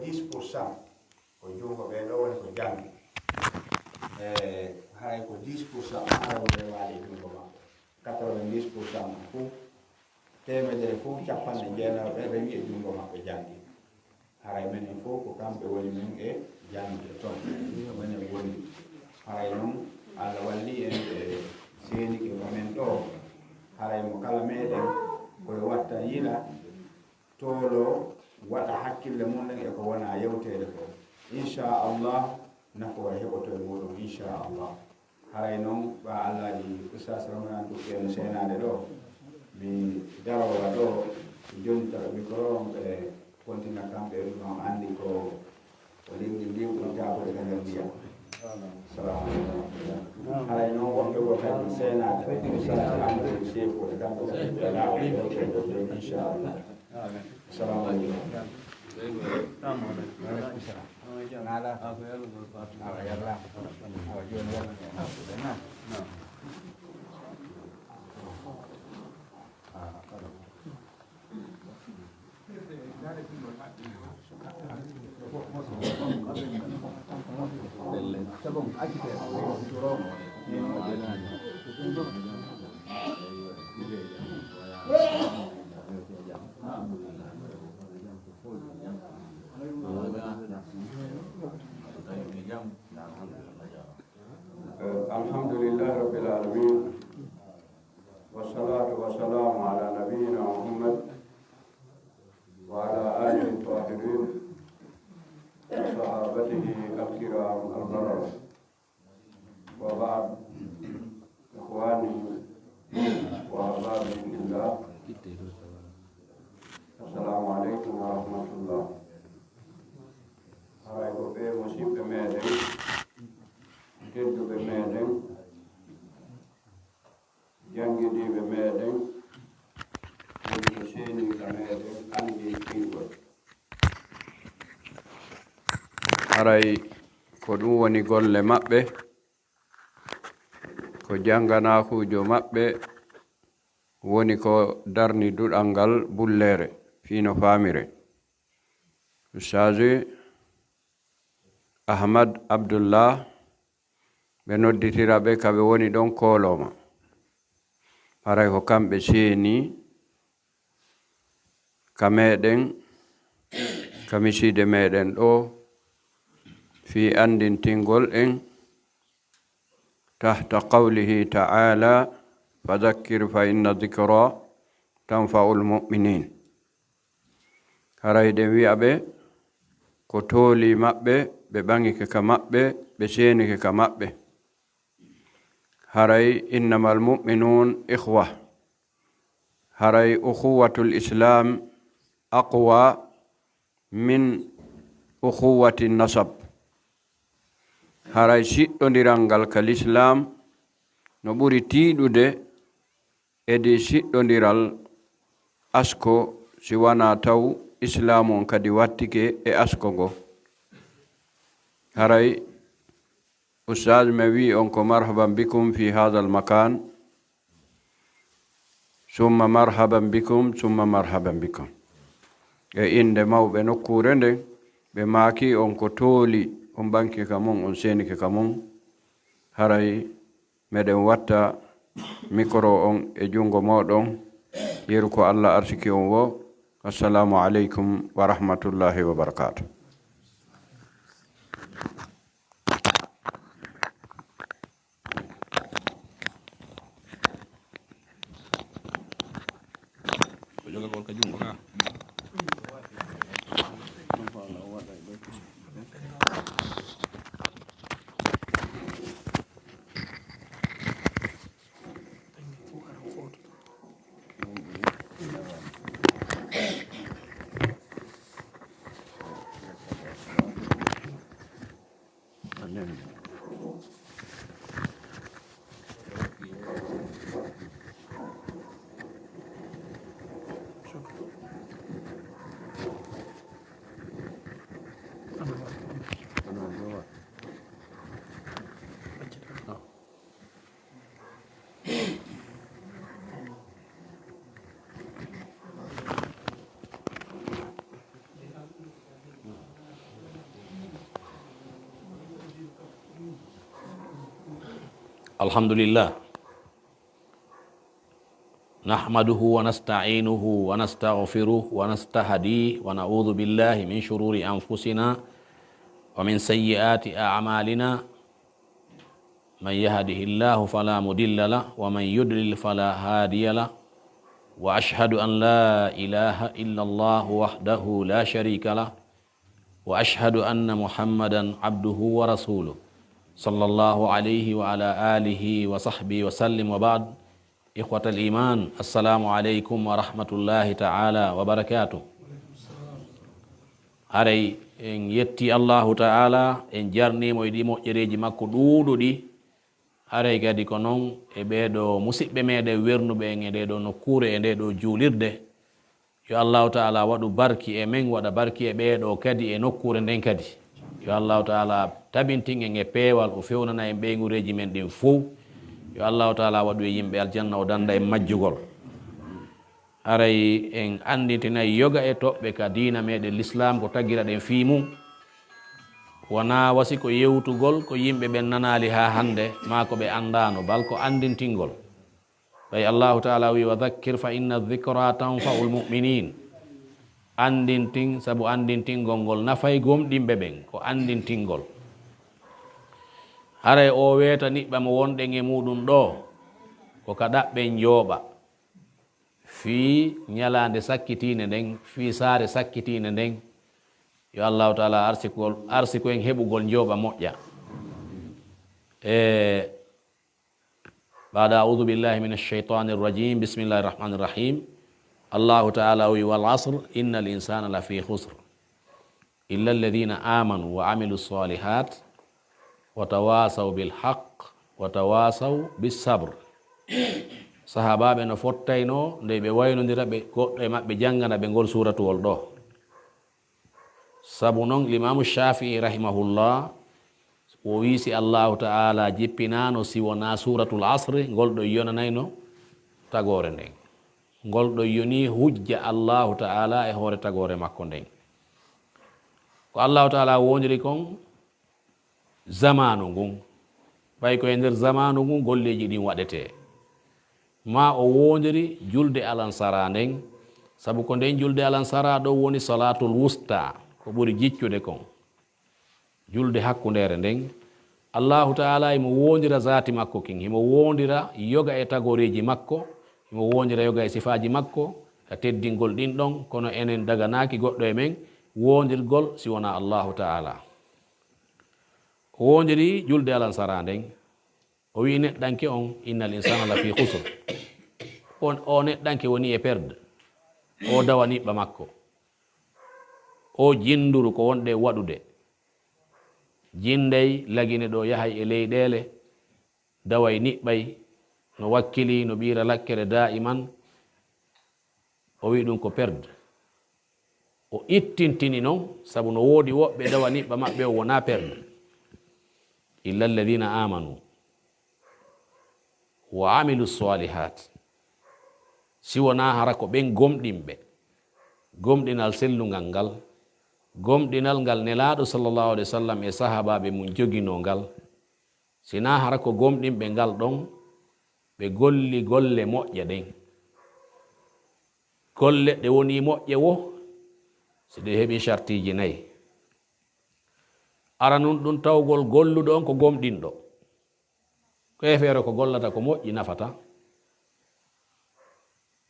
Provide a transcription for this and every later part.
10% ko jungo ɓe ɗo woni ko jangi hay ko 10% harawde waali jungo maɓɓe 90% fuu temedere fof capanɗe jeenayo ɓe rewi e jungo maɓɓe jangi haray menen fof ko kamɓe woni men e jangde toon menen woni haray noon Allah walli en e seenike men ɗo haray mo kala meɗen koye watta yiɗa toolo waɗa hakkille mumen e ko wona yewtede ko inchallah nafo heɓoto e muɗum inchallah haray noon ɓa allaji ustas ramadan ɗuɓɓeno seenade ɗo mi darowa ɗo joni tawa micro ɓe kontina kamɓe ɗum andi ko lingdi ndiwɗum jabude ka nder ndiyam salamu aleykum haray noon wonɓe wo kadi seenade ustas amadou sefo e kamɓe kadi laawa ɗo joni inchallah salamu aleykum nada awa yalla awa joni wonno alhamdulillah rabbil alamin wassalatu wassalamu ala nabiyyina Muhammad wa ala alihi tahirin wa sahabatihi al-kiram al-barar wa ba'd ikhwani wa ahbabi fillah assalamu alaikum wa rahmatullah haray ko ɓe musidɓe meɗen tedduɓe meɗen jangidiɓe meɗen woni ko seeniga meɗen andi ɓingol haray ko ɗum woni golle maɓɓe ko janganakujo maɓɓe woni ko darni duɗal ngal bullere fino famire ustage Ahmad Abdullah ɓe nodditira ɓe kaɓe woni ɗon koloma haray ko kamɓe seeni ka meɗen ka miside meɗen ɗo fi andintingol en tahta qawlihi ta'ala fadhakkir fa inna dhikra tanfa'ul mu'minin haray den wi'a ɓe ko tooli maɓɓe ɓe ɓangike ka maɓɓe ɓe seenike ka maɓɓe haray innamal mu'minun ikhwa haray ukhuwatul islam aqwa min ukhuwati nasab haray siɗɗodiral ngal ka l'islam no ɓuri tiiɗude edi siɗɗodiral asko si wana taw islamu on kadi wattike e asko ngo haray ustaz me wi on ko marhaban bikum fi hadha al makan summa marhaban bikum e inde mawɓe nokkure nden ɓe maaki on ko tooli on banki ka mon on senike ka mon haray meɗen watta micro on e jungo moɗon yeru ko Allah arsiki on wo assalamu aleykum wa rahmatullahi wa barakatuh Alhamdulillah. Nahmaduhu wa nasta'inuhu wa nastaghfiruh wa nastahdi wa na'udzu billahi min shururi anfusina wa min sayyiati a'malina. Man yahdihillahu fala mudilla lahu wa man yudlil fala hadiya lahu. Wa ashhadu an la ilaha illallah wahdahu la syarika lahu wa ashhadu anna Muhammadan abduhu wa rasuluh sallallahu alaihi wa ala alihi wa sahbihi wa sallim. Wa ba'd. Ikhwatal iman, assalamu alaikum warahmatullahi ta'ala wabarakatuh. Aray en yetti Allahu ta'ala, en jarnimo e ɗi moƴƴereji makko ɗuuɗuɗi. Aray kadi ko noon e ɓeeɗo musidɓe meɗen wernuɓe en e ɗeɗo nokkure e ndeɗo juulirde. Yo Allahu ta'ala waɗu barki e men, waɗa barki e ɓeeɗo kadi e nokkure nden kadi. Yo Allahu ta'ala tabintin en e peewal, o fewnana en ɓeygureji men ɗin fof. Yo Allahu ta'ala waɗu e yimɓe aljanna, o danda e majjugol. Aray en anditinayi yoga e toɓɓe ka diina meɗen l'islam ko taggira ɗen fii mum. Wona wasi ko yewtugol ko yimɓe ɓen nanali ha hande, ma ko ɓe andano, bal ko andintingol. Ɓay Allahu ta'ala wi wa dhakkir fa inna dhikra tanfa'ul mu'minin. Andintin, sabu andintingol ngol nafay gomɗimɓe ɓen, ko andintingol. Haray o weta niɓɓa mo wonɗen e muɗum ɗo ko ka ɗaɓɓen jooɓa fii ñalande sakkitine nden, fii saare sakkitine nden. Yo Allahu ta'ala arsiko en heɓugol jooɓa moƴƴa. Ba'da a'udhu billahi minash shaitanir rajim. Bismillahir rahmanir rahim. Allahu ta'ala wi wal asr innal insana lafi khusr illa alladhina amanu wa amilus solihat watawasaw bil haqq watawasaw bis sabr. Sahabaɓe no fottayno nde ɓe waynodira ɓe goɗɗo e maɓɓe jangana ɓe ngol suratuwol ɗo. Sabu noon l'Imamu Shafi'i rahimahullah o wiisi Allahu ta'ala jippinano si wona suratul asri ngol ɗo yonanayno tagore nden, ngol ɗo yoni hujja Allahu ta'ala e hoore tagore makko nden. Ko Allahu ta'ala wondiri kon zamanu ngun, ɓay ko e nder zamanu ngun golleji ɗin waɗete. Ma o wondiri julde alansara nden, sabu ko nden julde alansara ɗo woni salatul wusta, ko ɓuri jiccude kon, julde hakkundere nden. Allahu ta'ala imo wondira zati makko kin, imo wondira yoga e tagoreji makko, imo wondira yoga e sifaji makko ka teddingol ɗin ɗon, kono enen daganaki goɗɗo e men wondirgol si wona Allahu ta'ala. O wondiri julde alansara nden, o wi neɗɗanke on innal insana lafi khusr. O neɗɗanke woni e perde, o dawa niɓɓa makko, o jinduru ko wonɗe waɗude. Jindey lagine ɗo yahay e leyɗele, daway niɓɓay, no wakkili, no ɓira lakkere da'iman. O wi ɗum ko perde. O ittintini noon, sabu no woodi woɓɓe dawa niɓɓa maɓɓe o wona perde. Illa alladhina amanu wa amilu salihat. Si wona hara ko ɓen gomɗinɓe, gomɗinal sellungal ngal, gomɗinal ngal nelaɗo sallallahu alaihi wasallam e sahabaɓe mum jogino ngal. Sina hara ko gomɗinɓe ngal ɗon, ɓe golli golle moƴƴe ɗen. Golle ɗe woni moƴƴe wo si ɗe heɓi shartiji nayi. Ara nun ɗum tawgol golluɗo on ko gomɗinɗo, ko e feere ko gollata ko moƴƴi nafata.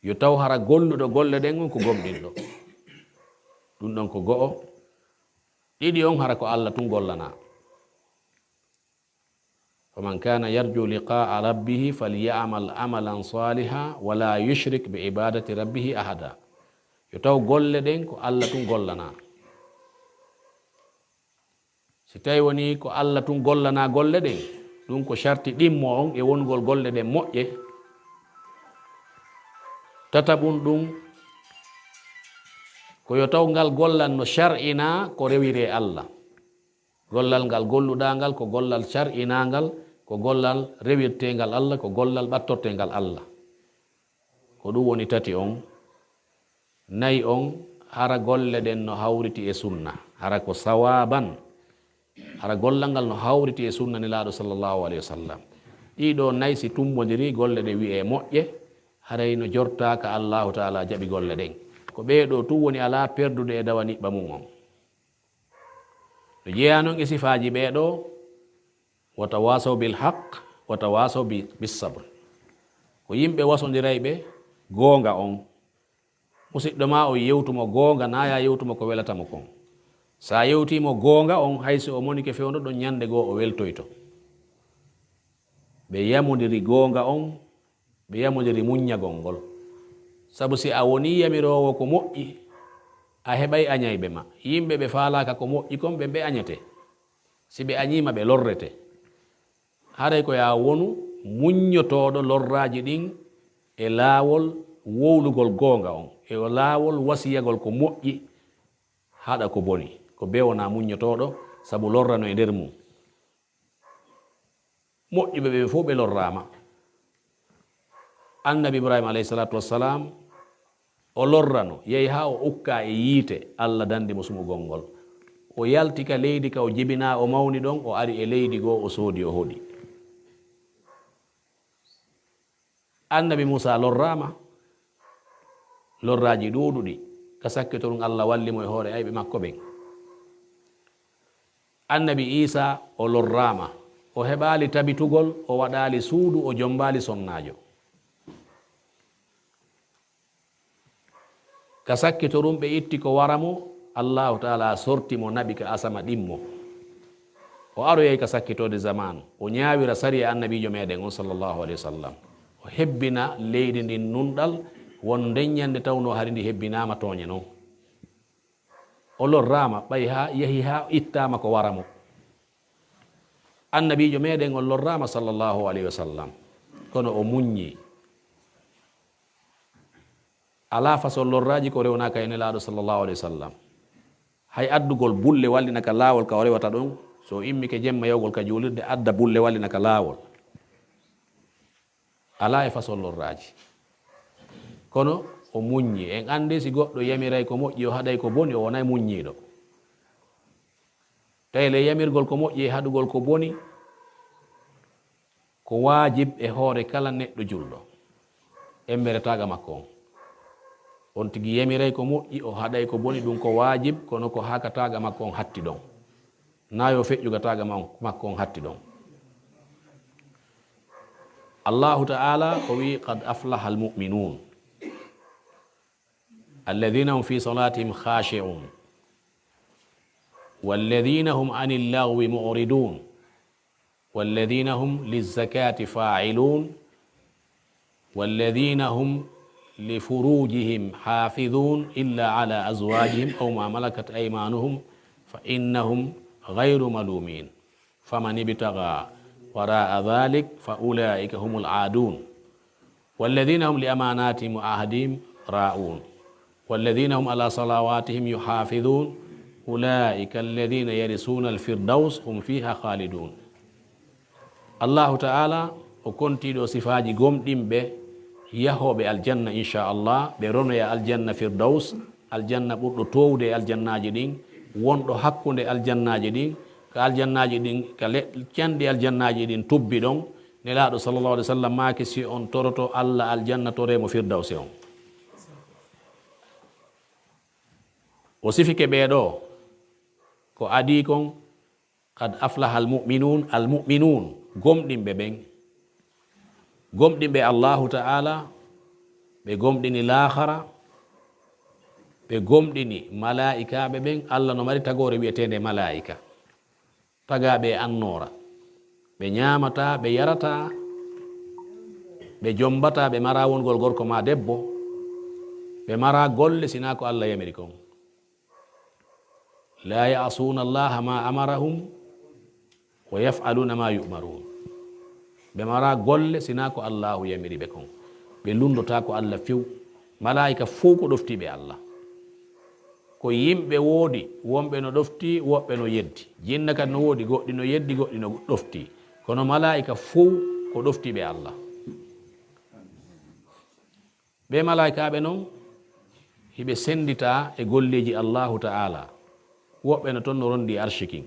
Yo taw hara golluɗo golle ɗen on ko gomɗinɗo, ɗum ɗon ko go'o. Ɗiɗi on hara ko Allah tun gollana. faman kana yarju liqa'a rabbihi falyamal amalan saliha wala yushrik bi ibadati rabbihi ahada. Yo taw golle ɗen ko Allah tun gollana. Si tawi woni ko Allah tun gollana golle ɗen, ɗum ko sharti ɗimmo on e wongol golle ɗen moƴƴe. Tataɓum ɗum ko yo taw ngal gollal no shar'ina ko rewire Allah. Gollal ngal golluɗa ngal ko gollal shar'inangal, ko gollal rewirtengal Allah, ko gollal ɓattortengal Allah. Ko ɗum woni tati on. Nayi on hara golle ɗen no hawriti e sunna, hara ko sawaban, hara gollal ngal no hawriti e sunna nelaɗo sallallahu alaihi wasallam. ɗiɗo nayi si tummodiri golle ɗe wi'e moƴƴe haray no jortaka allahu taala jaɓi golle ɗen ko ɓeeɗo tu woni ala perdude e dawa niɓɓa mum on no jeeya noon e sifaji ɓeeɗo wa tawasaw bil haq wa tawasaw bis sabre ko yimɓe wasodiray ɓe goonga on musidɗo ma o yewtumo goonga naya yewtumo ko welatamo kon sa yewtimo goonga on hayso o monike fewno ɗon ñande goo o weltoyto ɓe yamodiri goonga on ɓe yamodiri muññagol ngol sabu si a woni yamirowo ko moƴƴi a heɓay añayɓe ma yimɓe ɓe faalaka ko moƴƴi kon ɓe añete si ɓe añima ɓe lorrete haray ko ya wonu muññotoɗo lorraji ɗin e laawol wowlugol goonga on e laawol wasiyagol ko moƴƴi haɗa ko boni ko be wona muññotoɗo sabu lorrano e nder mum moƴƴuɓe ɓe fof ɓe lorrama annabi ibrahima alayhi salatu wassalam o lorrano yehi ha o ukka e yiite allah dandimo sumugol ngol o yaltika leydi ka o jibina o mawni ɗon o ari e leydi goo o soodi o hoɗi annabi moussa lorrama lorraji ɗuɗuɗi ka sakkito ɗum allah wallimo e hoore ayɓe makko ɓen annabi isa o lorrama o heɓali tabitugol o waɗali suudu o jombali sonnajo ka sakkito ɗum ɓe itti ko waramo allahu taala sortimo naɓi ka asama ɗimmo o aroyey ka sakkitode zamanu o ñawira sari e annabijo meɗen on sallllahu alayhi wa sallam o hebbina leydi ndin nunɗal won ndeññande tawno hari ndi hebbinama tooñe noon o lorrama ɓay ha yehi ha ittama ko waramo annabijo meɗen on lorrama sallllahu alayhi wa sallam kono o muññi ala façon lorraji ko rewnaka e nelaɗo sallllahu alayhi wa sallam hay addugol bulle wallinaka laawol ka o rewata ɗon so immike jemma yawgol ka juulirde adda bulle wallinaka laawol ala e façon lorraji kono o muññi en andi si goɗɗo yamiray ko moƴƴi o haɗay ko boni o wonay muññiɗo tayle yamirgol ko moƴƴi e haɗugol ko boni ko wajib e hoore kala neɗɗo julɗo emberetaga makko on tigi yamiray ko moƴƴi o haɗay ko boni ɗum ko wajib kono ko hakataga makko on hatti ɗon nayo feƴƴugataga makko on hatti ɗon allahu taala o wi qad aflaha almuminun alladina hum fi salatihim khashi'un walladina hum ani llagwi mu'ridun walladina hum lizzakati fa'ilun walladina hum لفروجهم حافظون إلا على أزواجهم أو ما ملكت أيمانهم فإنهم غير ملومين فمن ابتغى وراء ذلك فأولئك هم العادون والذين هم لأماناتهم وعهدهم راعون والذين هم على صلواتهم يحافظون أولئك الذين يرثون الفردوس هم فيها خالدون الله تعالى وكنت دو صفاجي قوم ديمبه yahoɓe aljanna inchallah ɓe ronoya aljanna firdaus aljanna ɓurɗo towde e aljannaji ɗin wonɗo hakkude aljannaji ɗin ka aljannaji ɗin ka canɗi aljannaji ɗin tubbi ɗon nelaɗo sallllahu alih w sallam maki si on toroto allah aljanna toremo firdause on o sifike ɓeɗo ko adi kon kad aflaha almuminun gomɗinɓe ɓen gomɗinɓe allahu ta'ala ɓe gomɗini lahara ɓe gomɗini malaikaɓe ɓen allah no mari tagore wiyetede malaika tagaɓe annora ɓe ñamata ɓe yarata ɓe jombata ɓe mara wongol gorko ma debbo ɓe mara golle sina ko allah yamiri kon la ya'suna allaha ma amarahum wa yaf'aluna ma yu'marun ɓe mara golle sina ko allahu yamiri ɓe kon ɓe lundota ko allah few malaika fof ko ɗoftiɓe allah ko yimɓe woodi wonɓe no ɗofti woɓɓe no yeddi jinna kadi no woodi goɗɗi no yeddi goɗɗi no ɗofti kono malaika fof ko ɗoftiɓe allah ɓe malaikaɓe noon hiɓe sendita e golleji allahu ta'ala woɓɓe no toon no rondi archiking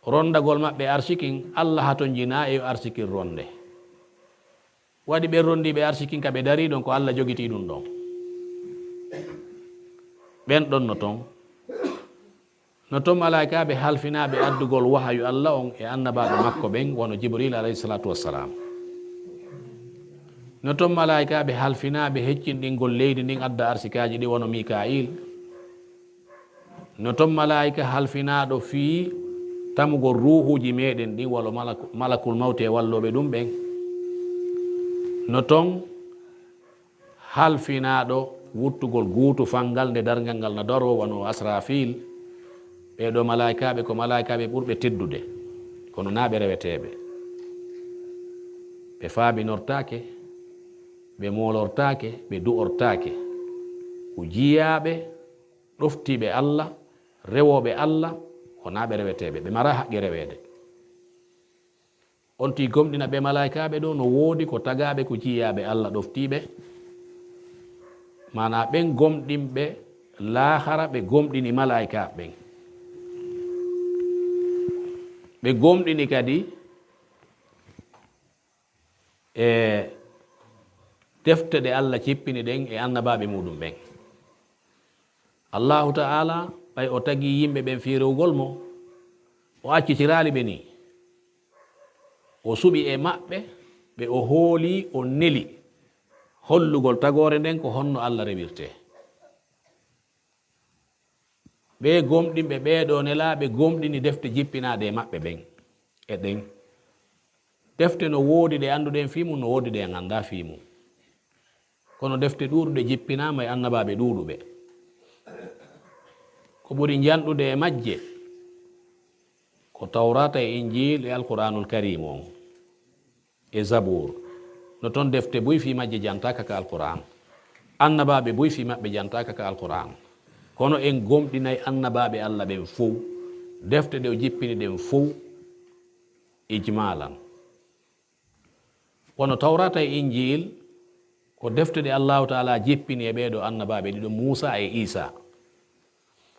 rondagol maɓɓe arsikin allah haton jina e arsikin ronde waɗi ɓe rondiɓe arsikin ka ɓe dari ɗon ko allah jogiti ɗum ɗon ɓen ɗon no ton malaikaɓe halfinaɓe addugol wahayu allah on e annabaɓe makko ɓen wono jibril alayhi salatu wassalam no ton malaikaɓe halfinaɓe heccinɗingol leydi ndin adda arsikaji ɗi wono mikail no ton malaika halfinaɗo fii tamugol ruhuji meɗen ɗin walla malakul mawte walloɓe ɗum ɓen no ton halfinaɗo wuttugol guutu fangal nde dargal ngal no daro wono asrafil ɓeɗo malaikaɓe ko malaikaɓe ɓurɓe teddude kono naɓe reweteɓe ɓe faabinortake ɓe molortake ɓe du'ortake ko jiyaɓe ɗoftiɓe allah rewoɓe allah ko naɓe reweteɓe ɓe mara haqqe rewede on ti gomɗina ɓe malaikaɓe ɗo no woodi ko tagaɓe ko jiyaɓe allah ɗoftiɓe mana ɓen gomɗinɓe lahara ɓe gomɗini malaikaɓe ɓen ɓe gomɗini kadi e defte ɗe allah cippini ɗen e annabaɓe muɗum ɓen allahu ta'ala ɓay o tagi yimɓe ɓen firewgol mo o accitirali ɓe ni o suɓi e maɓɓe ɓe o hooli o neli hollugol tagore nden ko honno allah rewirte ɓe gomɗinɓe ɓeɗo nelaɓe gomɗini defte jippinaɗe e maɓɓe ɓen e ɗen defte no woodi ɗe anduɗen fimum no woodi ɗe ganda fimum kono defte ɗuɗuɗe jippinama e annabaɓe ɗuɗuɓe ko ɓuri janɗude e majje ko tawrata e injil e alquranul karim on e zabour no toon defte boy fi majje jantaka ka alquran annabaɓe boy fi maɓɓe jantaka ka alquran kono en gomɗinay annabaɓe allah ɓen fof defte ɗe o jippini ɗen fof ijmalan wono tawrata e injil ko defte ɗe allahu taala jippini e ɓeɗo annabaɓe ɗiɗo moussa e isa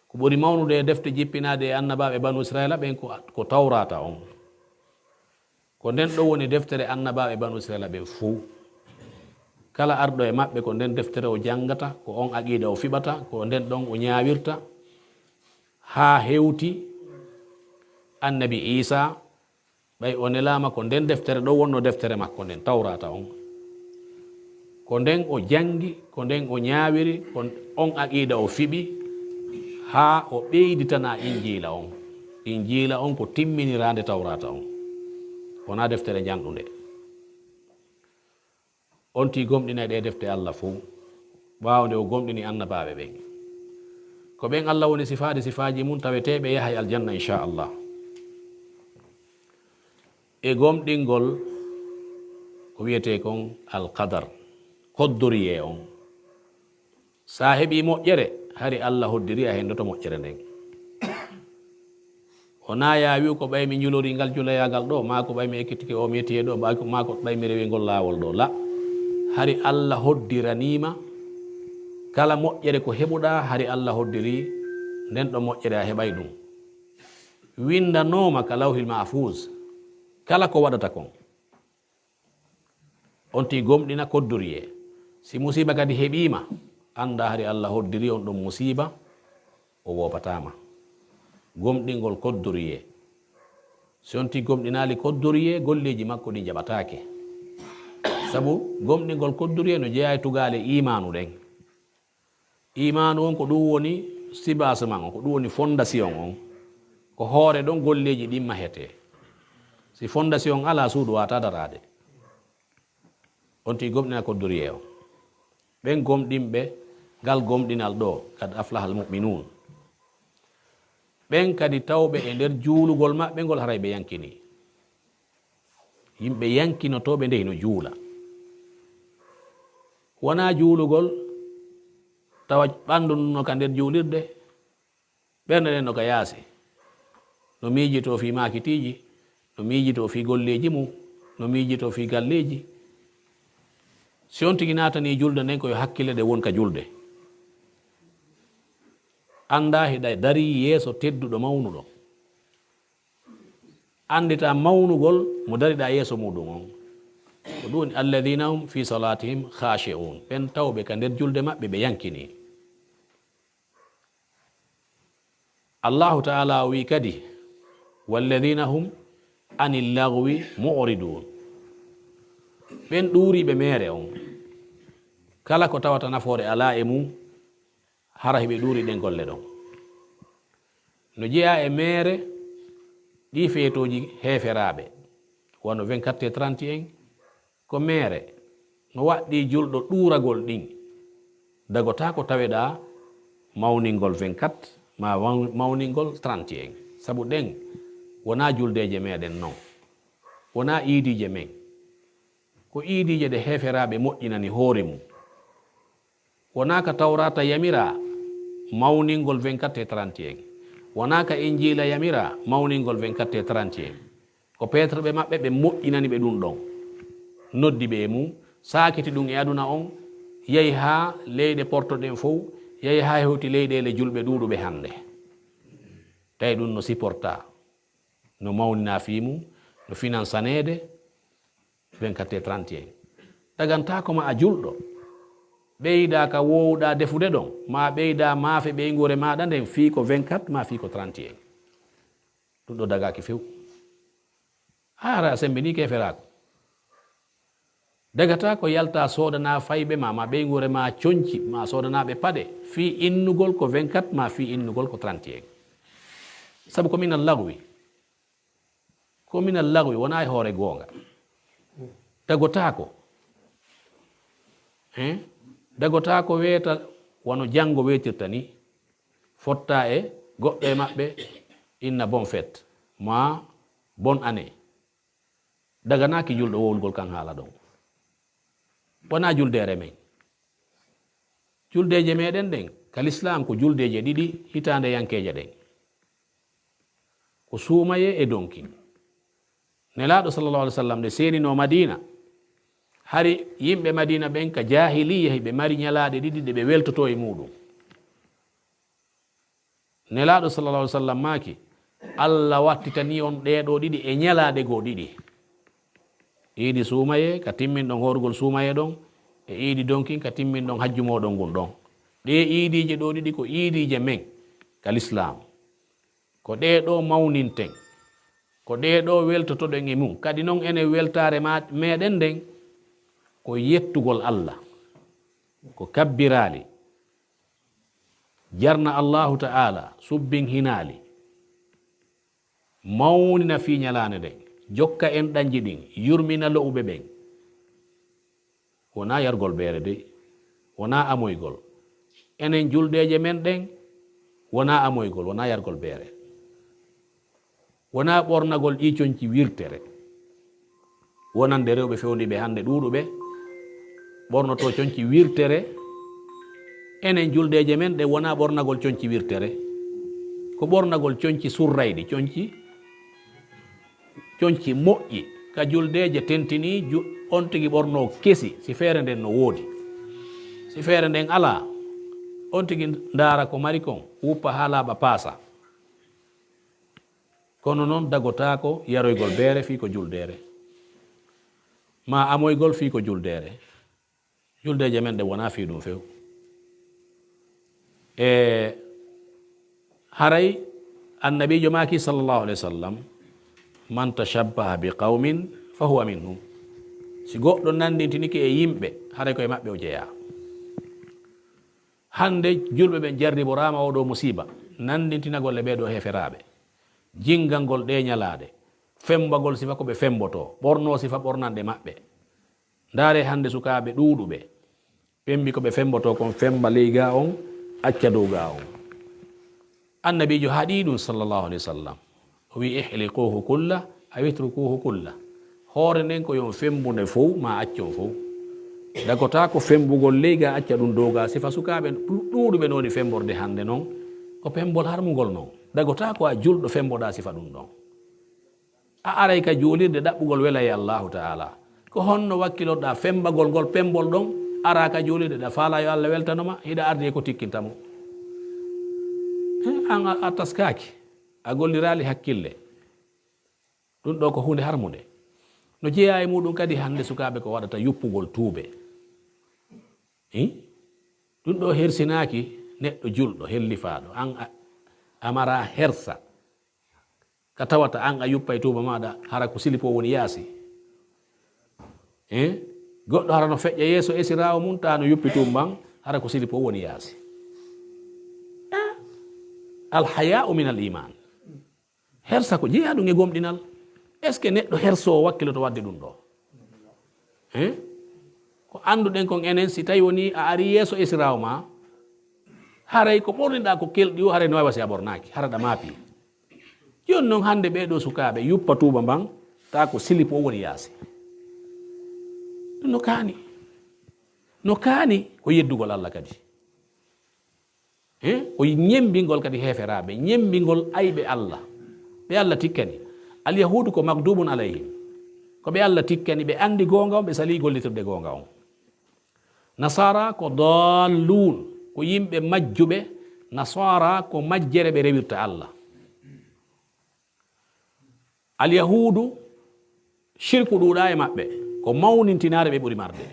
ko ɓuri mawnude e defte jippinade e annabaɓe banu israila ɓen ko tawrata on ko nden ɗo woni deftere annabaɓe banu israila ɓen fof kala arɗo e maɓɓe ko nden deftere o jangata ko on aqida o fiɓata ko nden ɗon o ñawirta ha hewti annabi isa ɓay o nelama ko nden deftere ɗo wonno deftere makko nden tawrata on ko nden o jangi ko nden o ñawiri ko on aqida o fiɓi ha o ɓeyditana injila on ko timminirande tawrata on wona deftere janɗude on ti gomɗina ɗe defte allah fo ɓawde o gomɗini annabaɓe ɓen ko ɓen allah woni sifaji mum taweteɓe yahay aljanna inchallah e gomɗingol ko wiyete kon alqadar hoddoriye on sa heeɓi moƴƴere hari allah hoddiri a hendoto moƴƴere nden wona yawi ko ɓaymi julori ngal julayagal ɗo ma ko ɓaymi ekkitike o métier ɗo ma ko ɓaymi rewi ngol lawol ɗo la hari allah hoddiranima kala moƴƴere ko heɓuɗa hari allah hoddiri nden ɗo moƴƴere a heɓay ɗum windanoma ka lawhil mahfuz kala ko waɗata kon on ti gomɗina koddoriye si musiba kadi heɓima anda hari allah hoddiri on ɗum musiba o wopatama gomɗingol koddoriye si on ti gomɗinali koddoriye golleji makko ɗi jaɓatake sabu gomɗingol koddoriye no jeeya e tugale imanu ɗen imanu on ko ɗum woni sibasement on ko ɗum woni fondation on ko hoore ɗon golleji ɗin mahete si fondation ala suudu wata darade on ti gomɗina koddoriye o ɓen gomɗinɓe ngal gomɗinal ɗo kad aflahal muminun ɓen kadi tawɓe e nder juulugol maɓɓe ngol haray ɓe yankini yimɓe yankinotoɓe nde hino juula wona juulugol tawa ɓandu no ka nder juulirde ɓernde nden no ka yaasi no miijito fi makitiji no miijito fi golleji mum no miijito fi galleji si on tigi natani julde nden koyo hakkille ɗe won ka julde anda hiɗa dari yeeso tedduɗo mawnuɗo andita mawnugol mo dariɗa yeeso muɗum on ko ɗum alladina hum fi salatihim khashi'un ɓen tawɓe ka nder julde maɓɓe ɓe yankini allahu taala wi kadi walladina hum ani lagwi mu'ridun ɓen ɗuuriɓe mere on kala ko tawata nafoore ala e mum hara heɓe ɗuuri ɗen golle ɗon no jeeya e mere ɗi feetoji heeferaɓe wono 24 et 30 en ko mere no waɗɗi julɗo ɗuuragol ɗin dagota ko taweɗa mawningol 24 ma mawningol 30 en sabu ɗen wona juldeje meɗen non wona iidije men ko iidije ɗe heeferaɓe moƴƴinani hoore mum wona ka tawrata yamira mawningol 24 et 30 en wona ka injila yamira mawningol 24 et 30 en ko peetre ɓe maɓɓe ɓe moƴƴinani ɓe ɗum ɗon noddi ɓe mum sakiti ɗum e aduna on yehi ha leyɗe portoɗen fof yehi ha hewti leyɗele julɓe ɗuɗuɓe hande tawi ɗum no supporta no mawnina fimum no finansanede 24 et 30 en ɗagantakoma a julɗo ɓeyda ka wowɗa defude ɗon ma ɓeyda maafe ɓeygore maɗa nden fii ko 24 ma fii ko 30 en ɗum ɗo dagaki few hara a sembe ni keferako dagata ko yalta sodana fayɓe ma ɓeygore ma coñci ma sodanaɓe paɗe fii innugol ko 24 ma fii innugol ko 30 en sabu ko minal lagwi wona e hoore goonga dagotako weeta wono janngo weetirta ni fotta e goɓɓe maɓɓe inna bon fête ma bon année daganaki julɗo wowlugol kan haala ɗon wona juldere men juldeje meɗen ɗen kal islam ko juldeje ɗiɗi hitande yankeje ɗen ko suumaye e donkin nelaɗo sallallah alih w sallam nde senino madina hari yimɓe madina ɓen ka jahiliya ɓe mari ñalaɗe ɗiɗi ɗe ɓe weltoto e muɗum nelaɗo sallallah alih w sallam maki allah wattitani on ɗeɗo ɗiɗi e ñalaɗe goo ɗiɗi iidi suumaye ka timmin ɗon horgol suumaye ɗon e iidi donkin ka timmin ɗon hajju moɗon ngun ɗon ɗe iidije ɗo ɗiɗi ko iidije men kal islam ko ɗeɗo mawninten ko ɗeɗo weltotoɗen e mum kadi noon ene weltare meɗen nden ko yettugol allah ko kabbirali jarna allahu ta'ala subbin hinali mawnina fi ñalane ɗen jokka en ɗanji ɗin yurmina lo'uɓe ɓen wona yargol beere de wona amoygol enen julɗeje men ɗen wona amoygol wona yargol beere wona ɓornagol ƴicoñci wirtere wonande rewɓe fewniɓe hande ɗuɗuɓe ɓornoto coñci wirtere enen julɗeje men ɗe wona ɓornagol coñci wirtere ko ɓornagol coñci surrayɗi coñci moƴƴi ka juldeje tentini on tigi ɓorno kesi si feere nden no woodi si feere nden ala on tigi ndaara ko mari kon wuppa ha laaɓa paasa kono noon dagotako yaroygol beere fii ko juldere ma amoygol fii ko juldere juldeje men ɗe wona fii ɗum few e haray annabijo maki sallllahu alih w sallam man tashabbaha bi qawmin fa huwa minhum si goɗɗo nandintiniki e yimɓe haray koye maɓɓe o jeeya hande julɓe ɓen jarriborama oɗo musiba nandintinagolle ɓeɗo heferaɓe jingal ngol ɗe ñalaɗe fembagol sifa koɓe femboto ɓorno sifa ɓornanɗe maɓɓe ndaare hande sukaɓe ɗuuɗuɓe ɓembi koɓe femboto kon femba ley ga on acca dow ga on annabijo haɗi ɗum sallllahu alih w sallam o wi ihliquhu kulla aw itrukuhu kulla hoore nden ko yon fembude fof ma accon fof dagota ko fembugol ley ga acca ɗum dow ga sifa sukaɓe ɗuuɗuɓe noni femborde hande noon ko pembol harmugol noon dagota ko a julɗo femboɗa sifa ɗum ɗon a aray ka juulirde ɗaɓɓugol wela e allahu taala ko honno wakkiloɗa fembagol ngol pembol ɗon ara ka juulirde ɗa faala yo allah weltanoma hiɗa ardi e ko tikkintamo an a taskaki a gollirali hakkille ɗum ɗo ko hunde harmude no jeeya e muɗum kadi hande sukaɓe ko waɗata yuppugol tuube ɗum ɗo hersinaki neɗɗo julɗo hellifaɗo an amara hersa ka tawata an a yuppa e tuuba maɗa hara ko silipo woni yaasi goɗɗo hara no feƴƴa yeeso esirawo mum ta no yuppi tumban hara ko silipo woni yaasi alhaya'u min al iman hersa ko jeeya ɗum e gomɗinal est ce que neɗɗo hersowo wakkilo to wadde ɗum ɗo ko anduɗen kon enen si tawi woni a ari yeeso esirawo ma haray ko ɓorniɗa ko kelɗi o haray no wawi wasi a ɓornaki haraɗa maapi joni noon hande ɓeɗo sukaɓe yuppa tuuba mban ta ko silipo woni yaasi ɗum no kaani ko yeddugol Allah kadi ko ñembingol kadi heferaɓe ñembingol ayɓe Allah ɓe Allah tikkani alyahudu ko magdubun alayhim ko ɓe Allah tikkani ɓe andi gonga on ɓe sali gollitirde gonga on nasara ko dallun ko yimɓe majjuɓe nasara ko majjere ɓe rewirta Allah alyahudu shirku ɗuuɗa e maɓɓe ko mawnintinare ɓe ɓuri marde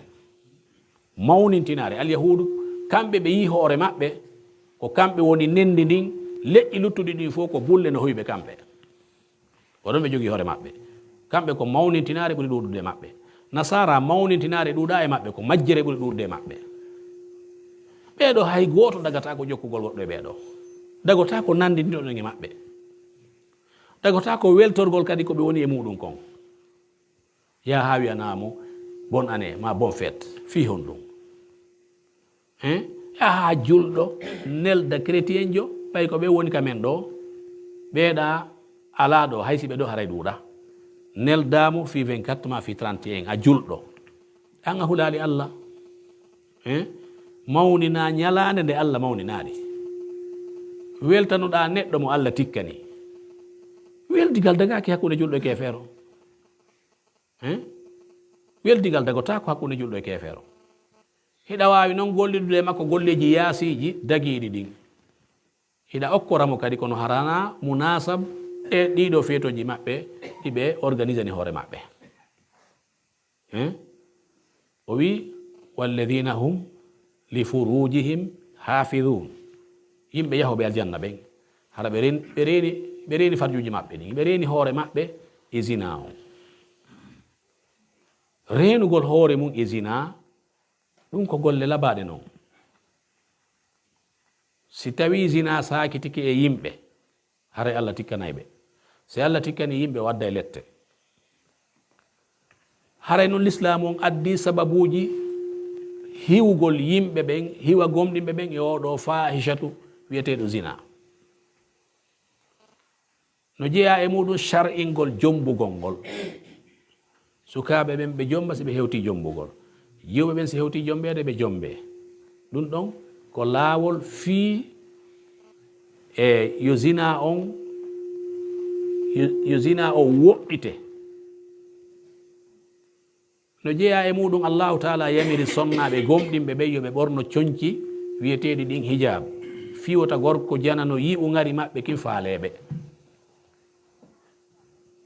mawnintinare alyahudu kamɓe ɓe yi hoore maɓɓe ko kamɓe woni nendi ndin leƴƴi luttuɗi ɗi fof ko bulle no hoyɓe kamɓe oɗon ɓe jogii hoore maɓɓe kamɓe ko mawnintinare ɓuri ɗuɗude maɓɓe nasara mawnintinare ɗuuɗa e maɓɓe ko majjere ɓuri ɗuɗude maɓɓe ɓeeɗo hay gooto dagata ko jokkugol goɗɗo e ɓeeɗo dagota ko nandinɗoɗon e maɓɓe dagota ko weltorgol kadi ko ɓe woni e muɗum kon ya ha wiyanamo bon année ma bon fête fi hon ɗum ya ha julɗo nelda chrétien jo ɓay ko ɓe woni kamen ɗo ɓeeɗa ala ɗo haysi ɓe ɗo haray ɗuuɗa neldamo fi 24 ma fi 31 a julɗo an a hulali Allah mawnina ñalande nde Allah mawninaɗi weltanuɗa neɗɗo mo Allah tikkani weldigal dagaki hakkude julɗo e kefeero weldigal dagota ko hakkude julɗo e kefeero hiɗa wawi noon gollidude makko golleji yaasiji dagiɗi ɗin hiɗa okkoramo kadi kono harana munasab e ɗiɗo feetoji maɓɓe ɗiɓe organisani hoore maɓɓe o wi walladina hum li furujihim hafidun yimɓe yahoɓe aljanna ɓen hara ɓe reeni farjuji maɓɓe ɗin ɓe reeni hoore maɓɓe e zina o reenugol hoore mum e zina ɗum ko golle labaɗe noon si tawi zina sakitiki e yimɓe haray Allah tikkanayɓe si Allah tikkani yimɓe wadda e lette haray noon l'islam on addi sababuji hiwgol yimɓe ɓen hiwa gomɗinɓe ɓen e oɗo fahishatu wiyeteɗo zina no jeeya e muɗum shar'ingol jombugol ngol sukaɓe ɓen ɓe jomba si ɓe hewti jombugol yiwɓe ɓen si hewti jombede ɓe jombe ɗum ɗon ko laawol fii e yo zina o woɗɗite no jeeya e muɗum allahu taala yamiri sonnaɓe gomɗinɓe ɓe yoɓe ɓorno coñci wiyeteɗi ɗin hijab fiwota gorko janano yiɓu ngari maɓɓe kin faaleɓe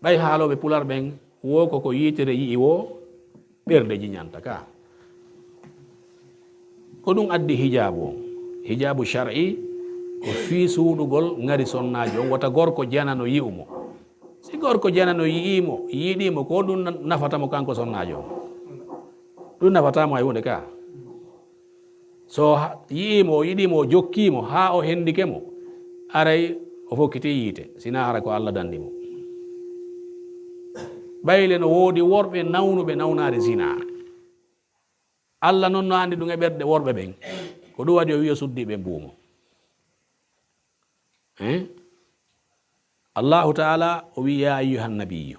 ɓay haaloɓe pular ɓen wo koko yitere yii wo ɓerde jiñanta ka ko ɗum addi hijabu on hijabu shar'i ko fii suuɗugol ngari sonnaji on wota gorko janano yi'umo si gorko janano yi'imo yiɗimo ko ɗum nafatamo kanko sonnajo on ɗum nafatamo hay hunde ka so yi'imo o yiɗimo o jokkimo ha o hendikemo aray o fokkiti yiite sina hara ko Allah dandimo ɓayle no woodi worɓe nawnuɓe nawnare zina Allah noon no andi ɗum e ɓerɗe worɓe ɓen ko ɗum waɗi o wiya suddiɓe mbuumo Allahu taala o wi ya ayyuha nabiyu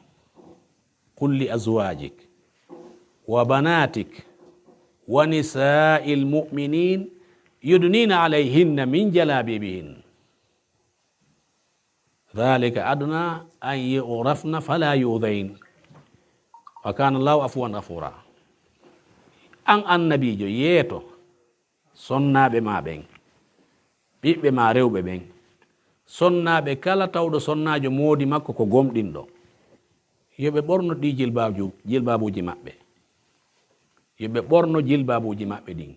qul li azwajik wa banatik wa nisai lmuminin yudnina alayhinna min jalabibihin dhalika adna an yurafna fala yudain wa kana Allahu afuwan ghafura an annabijo yeeto sonnaɓe ma ɓen ɓiɓɓe ma rewɓe ɓen sonnaɓe kala tawɗo sonnajo moodi makko ko gomɗinɗo yoɓe ɓorno ɗi jilbabuji maɓɓe, yoɓe ɓorno jilbabuji maɓɓe ɗin,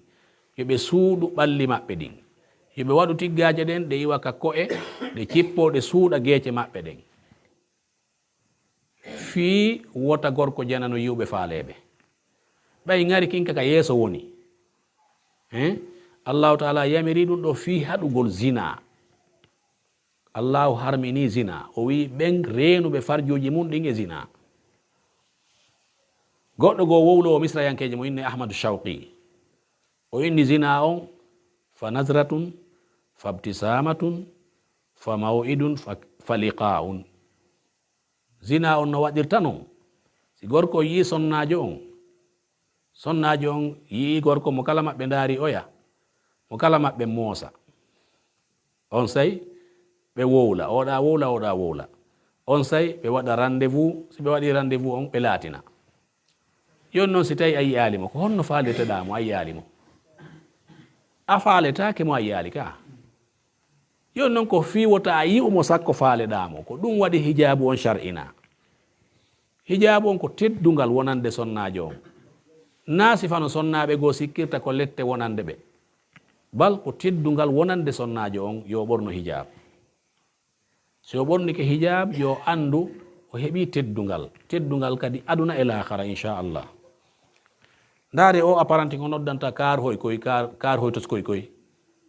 yoɓe suuɗu ɓalli maɓɓe ɗin, yoɓe waɗu tiggaje ɗen ɗe iwa ka ko'e ɗe cippo ɗe suuɗa geece maɓɓe ɗen, fii wota gorko janano yiwɓe faaleɓe. ɓay ngari kinka ka yeeso woni allahu taala yamiri ɗum ɗo fii haɗugol zina. allahu harmini zina, o wi ɓen reenuɓe farjuji mum ɗin e zina. goɗɗo goo wowlo o misrayankeje mo inni ahmadou shawqi, o inni zina on fa nasratun fa btisamatun fa maw'idun fa liqa'un. zina on no waɗirta non, si gorko yi sonnajo on yi gorko mo kala maɓɓe ndaari oya, mo kala maɓɓe moosa, on say ɓe wowla, oɗa wowla, on say ɓe waɗa rendez-vous, si ɓe waɗi rendez-vous on ɓe laatina. yon noon si tawi a yiyalimo ko honno faaleteɗamo a yiyalimo? a faaletake mo a yiyali ka. yon noon ko fiwota a yi'umo sakko faaleɗamo, ko ɗum waɗi hijabu on shar'ina. hijabu on ko teddungal wonande sonnajo on, na sifano sonnaɓe goo sikkirta ko lette wonande ɓe, bal ko teddungal wonande sonnajo on yo ɓorno hijab. si o ɓornike hijab yo andu o heɓi teddungal kadi aduna e lahara inchallah. ndaare o apparenté ko noddanta kar hoy toskoy koy,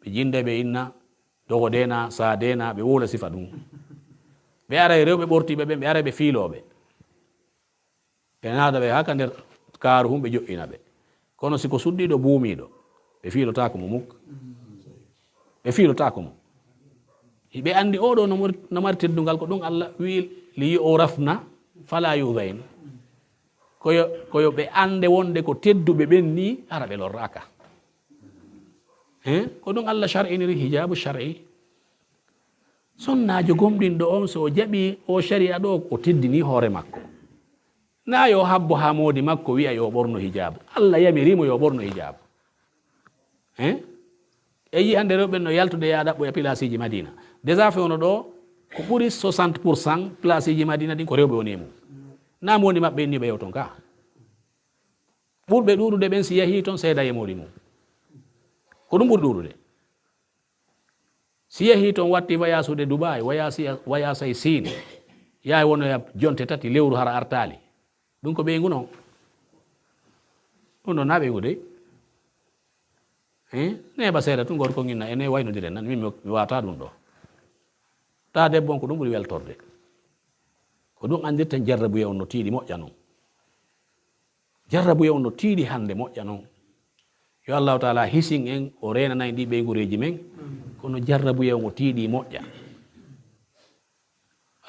ɓe jinde ɓe inna dogo dena sa dena, ɓe wowla sifa ɗum, ɓe ara e rewɓe ɓortiɓe ɓe, ɓe ara ɓe fiiloɓe, ɓe naada ɓe haka nder kaaru hum ɓe joƴƴina ɓe. kono siko suɗɗiɗo buumiɗo ɓe fiilotako mo mukka, ɓe fiilotako mo. ɓe andi oɗo no mari teddungal, ko ɗum allah wi li o rafna fala yudain, koyo ɓe ande wonde ko tedduɓe ɓen ni ara ɓe lorraka. ko ɗum allah shar'iniri hijabu shar'i. sonnajo gomɗinɗo on so o jaɓi o sharia ɗo, o teddini hoore makko, na yo habbo ha modi makko wiya yo ɓorno hijabu. allah yamirimo yo ɓorno hijabu. e yi hande rewɓe no yaltude ya ɗaɓɓoya place ji madina, déjà fewno ɗo ko ɓuri 60% place ji madina ɗin ko rewɓe woni mum, na modi maɓɓe inni ɓe yew ton ka. ɓurɓe ɗuɗude ɓen si yahi toon seeda e modi mum, ko ɗum ɓuri ɗuɗude. si yahi toon watti wayasude Dubai, wayasay Sine, yaha wonoya jonte tati lewru hara artali, ɗum ko ɓeygu noon, ɗum ɗon na ɓeygu dey. neba seeɗa tun gorko ginna ene waynodire nan, min mi wata ɗum ɗo. ta debbo on ko ɗum ɓuri weltorde, ko ɗum andirta jarrabuye on no tiiɗi moƴƴa noon. jarrabuye on no tiiɗi hande moƴƴa noon. yo allahu taala hisin en o renanayi ɗi ɓeygureji men, kono jarrabuye on o tiiɗi moƴƴa.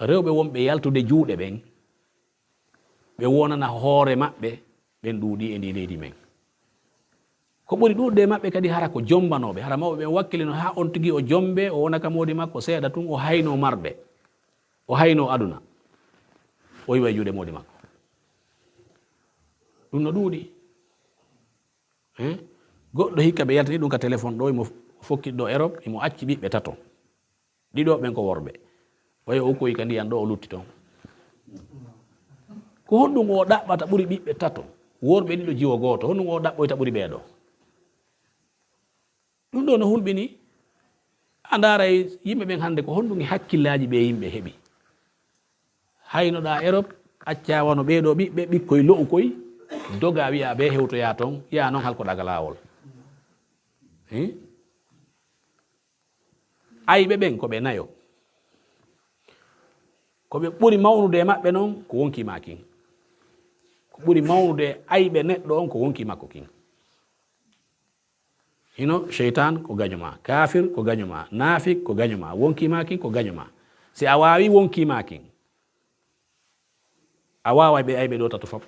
rewɓe wonɓe yaltude juuɗe ɓen, ɓe wonana hoore maɓɓe ɓen ɗuuɗi e ndi leydi men. ko ɓuri ɗuɗde maɓɓe kadi hara ko jombanoɓe, hara mawɓe ɓen wakkilino ha on tigi o jombe, o wona ka modi makko seeɗa tun, o hayno marɓe, o hayno aduna, o yiwa juuɗe modi makko. ɗum no ɗuuɗi. goɗɗo hikka ɓe yaltani ɗum ka téléphone ɗo, imo fokkiɗo Europe, imo acci ɓiɓɓe tato, ɗiɗo ɓen ko worɓe, wayi o ukkoyi ka ndiyan ɗo o lutti toon. ko honɗum o ɗaɓɓata ɓuri ɓiɓɓe tato, worɓe ɗiɗo jiwo goto, honɗum o ɗaɓɓoyta ɓuri ɓeeɗo. ɗum ɗo no hulɓini. a ndaray yimɓe ɓen hande ko honɗum e hakkillaji ɓe yimɓe heɓi. haynoɗa Europe, acca wano ɓeeɗo ɓiɓɓe ɓikkoye lo'u koy, doga wiya ɓe hewtoya toon, ya noon halkoɗaga lawol. ayɓe ɓen ko ɓe nayo, ko ɓe ɓuri mawnude e maɓɓe noon ko wonkima kin, ko ɓuri mawnude ayɓe neɗɗo on ko wonki makko kin. hino cheytan ko gañoma, kafir ko gañoma, nafik ko gañoma, wonkima kin ko gañoma. si a wawi wonkima kin, a wawa ɓe ayɓe ɗo tato fop.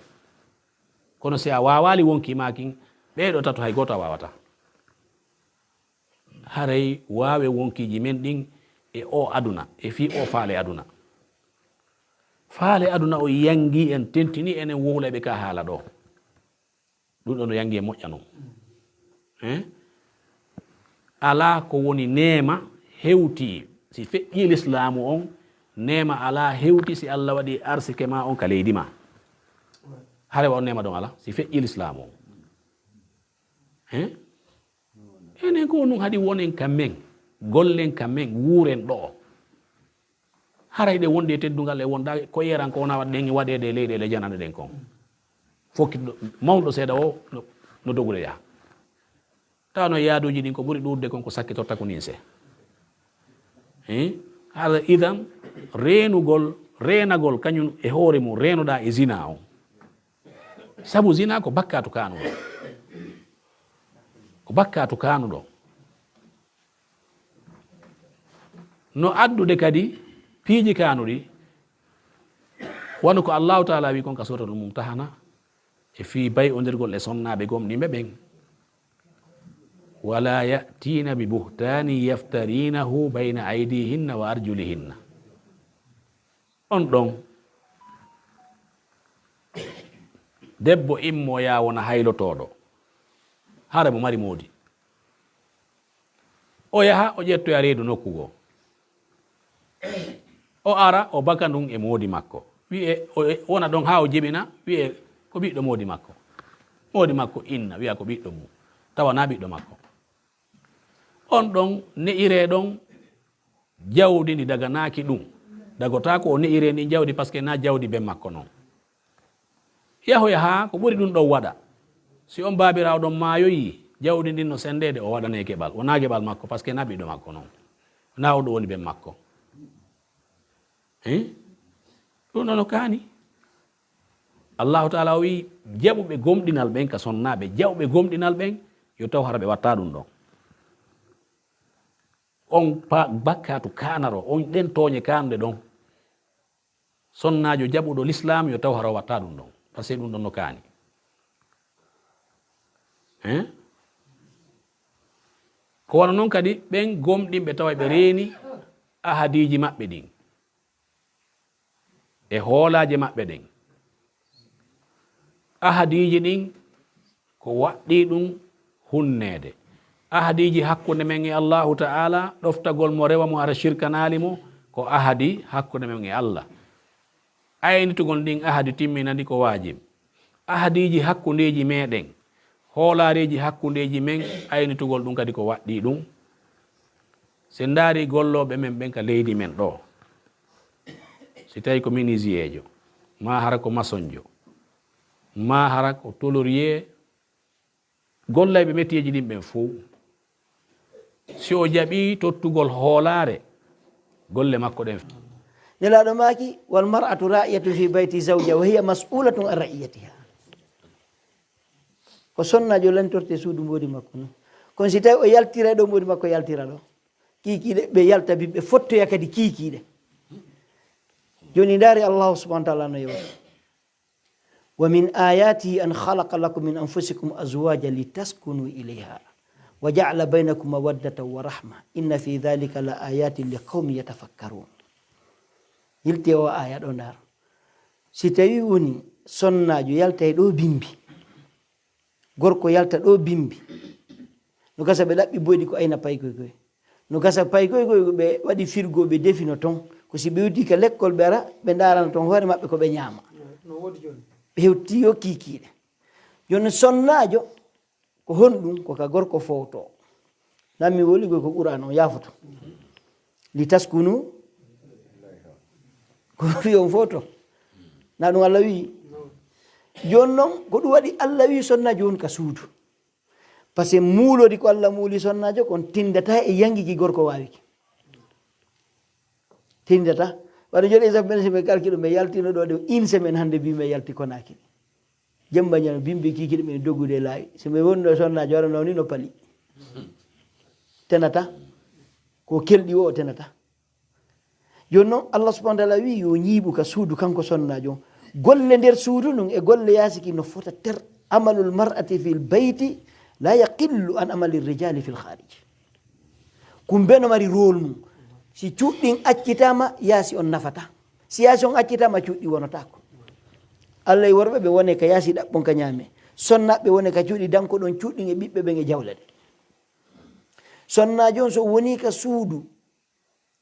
kono si a wawali wonkima kin, ɓeɗo tato hay goto a wawata. haray wawe wonkiji men ɗin e o aduna, e fi o faale aduna. faale aduna o yangi en, tentini enen wowlaɓe ka haala ɗo. ɗum ɗo no yangi e moƴƴa noon. ala ko woni neema hewti si feƴƴi l'islamu on nema ala hewti si Allah waɗi arsike ma on ka leydi ma hare wa on nema ɗon ala si feƴƴi l'islam o enen ko ɗum haɗi wonen kammen gollen kammen wuuren ɗo haray ɗe wonde teddugal e wonda ko yeran ko wona waɗɗen waɗede e leyɗele janane ɗen kon fokki mawɗo seeɗa o no dogude yaha tawa no yaaduji ɗin ko ɓuri ɗurde kon ko sakki totta ko nin se haɗa idan renagol kañum e hoore mum renoɗa e zina o sabu zina ko bakkatu kanuɗo no addude kadi piiji kanuɗi wano ko allahu taala wi kon ka suratul mumtahana e fi bay ondirgol e sonnaɓe gomɗimɓe ɓen wala yatina bi buhtani yaftarinahu bayna aydihinna wa arjulihinna on ɗon debbo immoya wona haylotoɗo hara mo mari moodi o yaha o ƴettoya reedu nokkugo o ara o baka ndun e moodi makko wiye wona ɗon ha o jeɓina wiye ko ɓiɗɗo moodi makko inna wiya ko ɓiɗɗo mum tawana ɓiɗɗo makko on ɗon ne'ire ɗon jawdi ndi daga naaki ɗum dagota ko o ne'ire ndi jawdi par ce que na jawdi ben makko noon yahoya ha ko ɓuri ɗum ɗon waɗa si on babirawo ɗon maayoyi jawdi ndin no sendede o waɗane keɓal wona keɓal makko par ce que na ɓiɗɗo makko noon na o ɗo woni ben makko ɗum ɗon no kaani allahu taala o wi jaɓuɓe gomɗinal ɓen ka sonnaɓe jaɓuɓe gomɗinal ɓen yo taw hara ɓe watta ɗum ɗon on bakkatu kanaro on ɗen tooñe kanuɗe ɗon sonnajo jaɓuɗo l'islam yo taw hara o watta ɗum ɗon par ce que ɗum ɗon no kaani ko wona noon kadi ɓen gomɗinɓe tawa ɓe reeni ahadiji maɓɓe ɗin e hoolaje maɓɓe ɗen ahadiji ɗin ko waɗɗi ɗum hunnede ahadiji hakkude men e allahu ta'ala ɗoftagol mo rewa mo ara shirkanali mo ko ahadi hakkude men e allah aynitugol ɗin ahadi timminandi ko wajib ahadiji hakkundeji meɗen hoolareji hakkundeji men aynitugol ɗum kadi ko waɗɗi ɗum se ndaari golloɓe men ɓen ka leydi men ɗo si tawi ko menuisier ma hara ko maçonjo ma hara ko tolorier gollayɓe métier ji ɗin ɓen fof si o jaɓi tottugol hoolare golle makko ɗen nelaɗo maki wal mar'atu ra'iyatu fi bayti zawja wa hiya mas'ulatun an ra'iyatiha ko sonnajo lantorte suudu mboodi makko no kono si tawi o yaltira ɗo mboodi makko yaltira ɗo kikiɗe ɓe yalta ɓe fottoya kadi kikiɗe joni ndaari allahu subahana taala no yewta wa min ayatihi an khalaqa lakum min anfusikum azwaja litaskunu ilayha wa ja'ala baynakum mawaddatan wa rahma inna fi dhalika la ayatin li qawmin yatafakkarun yilti o aya ɗo ndaar si tawi woni sonnajo yalta e ɗo bimbi gorko yalta ɗo bimbi no gasa ɓe ɗaɓɓi boyɗi ko ayna paykoykoy no gasa paykoykoy ɓe waɗi firgo ɓe defino ton ko si ɓe weddi ka l'école ɓe ara ɓe darana toon hoore maɓɓe ko ɓe ñaama ɓe hewtiyo kikiɗe joni sonnajo ko honɗum koka gorko fowto nammi woligoy ko qur'an o yafoto li taskunu ko wi on foto na ɗum allah wi joni noon ko ɗum waɗi allah wi sonnajo woni ka suudu par ce que muulodi ko allah muuli sonnajo kon tindata e yangiki gorko wawiki tindata waɗa joni exemple men soɓe calcule ɓe yaltino ɗo de une semaine hande mbimi yalti konaki jembañano bimɓe kikiɗe ɓen doggude laawi soɓe woni ɗo sonnajo waɗano ni no paali tenata ko kelɗi o tenata joni noon allah subahana taala wi yo ñiiɓu ka suudu kanko sonnajo golle nder suudu ɗum e golle yasiki no fota ter amalul mar'ati fil bayti la yaqillu an amali rijali fil kharij kumbe no mari rôle mum si cuuɗɗin accitama yaasi on nafata si yaasi on accitama cuuɗɗi wonotako allah e worɓe ɓe wone ka yaasi ɗaɓɓon ka ñaame sonnaɓe wone ka cuuɗi danko ɗon cuuɗɗin e ɓiɓɓe ɓen e jawle ɗe sonnajo on so woni ka suudu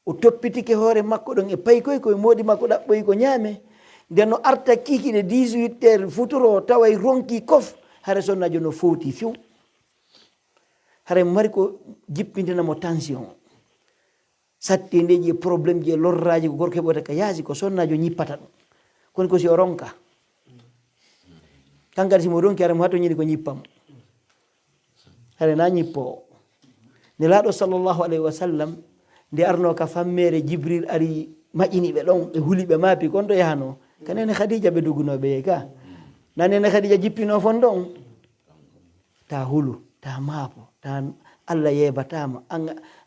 o toppitike hoore makko ɗon e paykoy koye moodi makko ɗaɓɓoyi ko ñaame nden no arta kikiɗe 18 heures futuro tawa ronki kof hare sonnajo no fowti few hare mari ko jippintinamo tension satti ndeji e probléme ji e lorraji ko gorko heɓota ka yaasi ko sonnajo ñippata ɗum kono ko si o ronka kankadi simo ronki hare mo hato ñiɗi ko ñippamo hare na ñippo ne laaɗo sallllahu alayhi wa sallam nde arno ka fammere jibril ari maƴiniɓe ɗon ɓe huuliɓe maapi kon ɗo yahano kanene khadija ɓe dugunoɓe yey ka nanene khadija jippino fon ɗon ta hulu ta maapo ta allah yebatama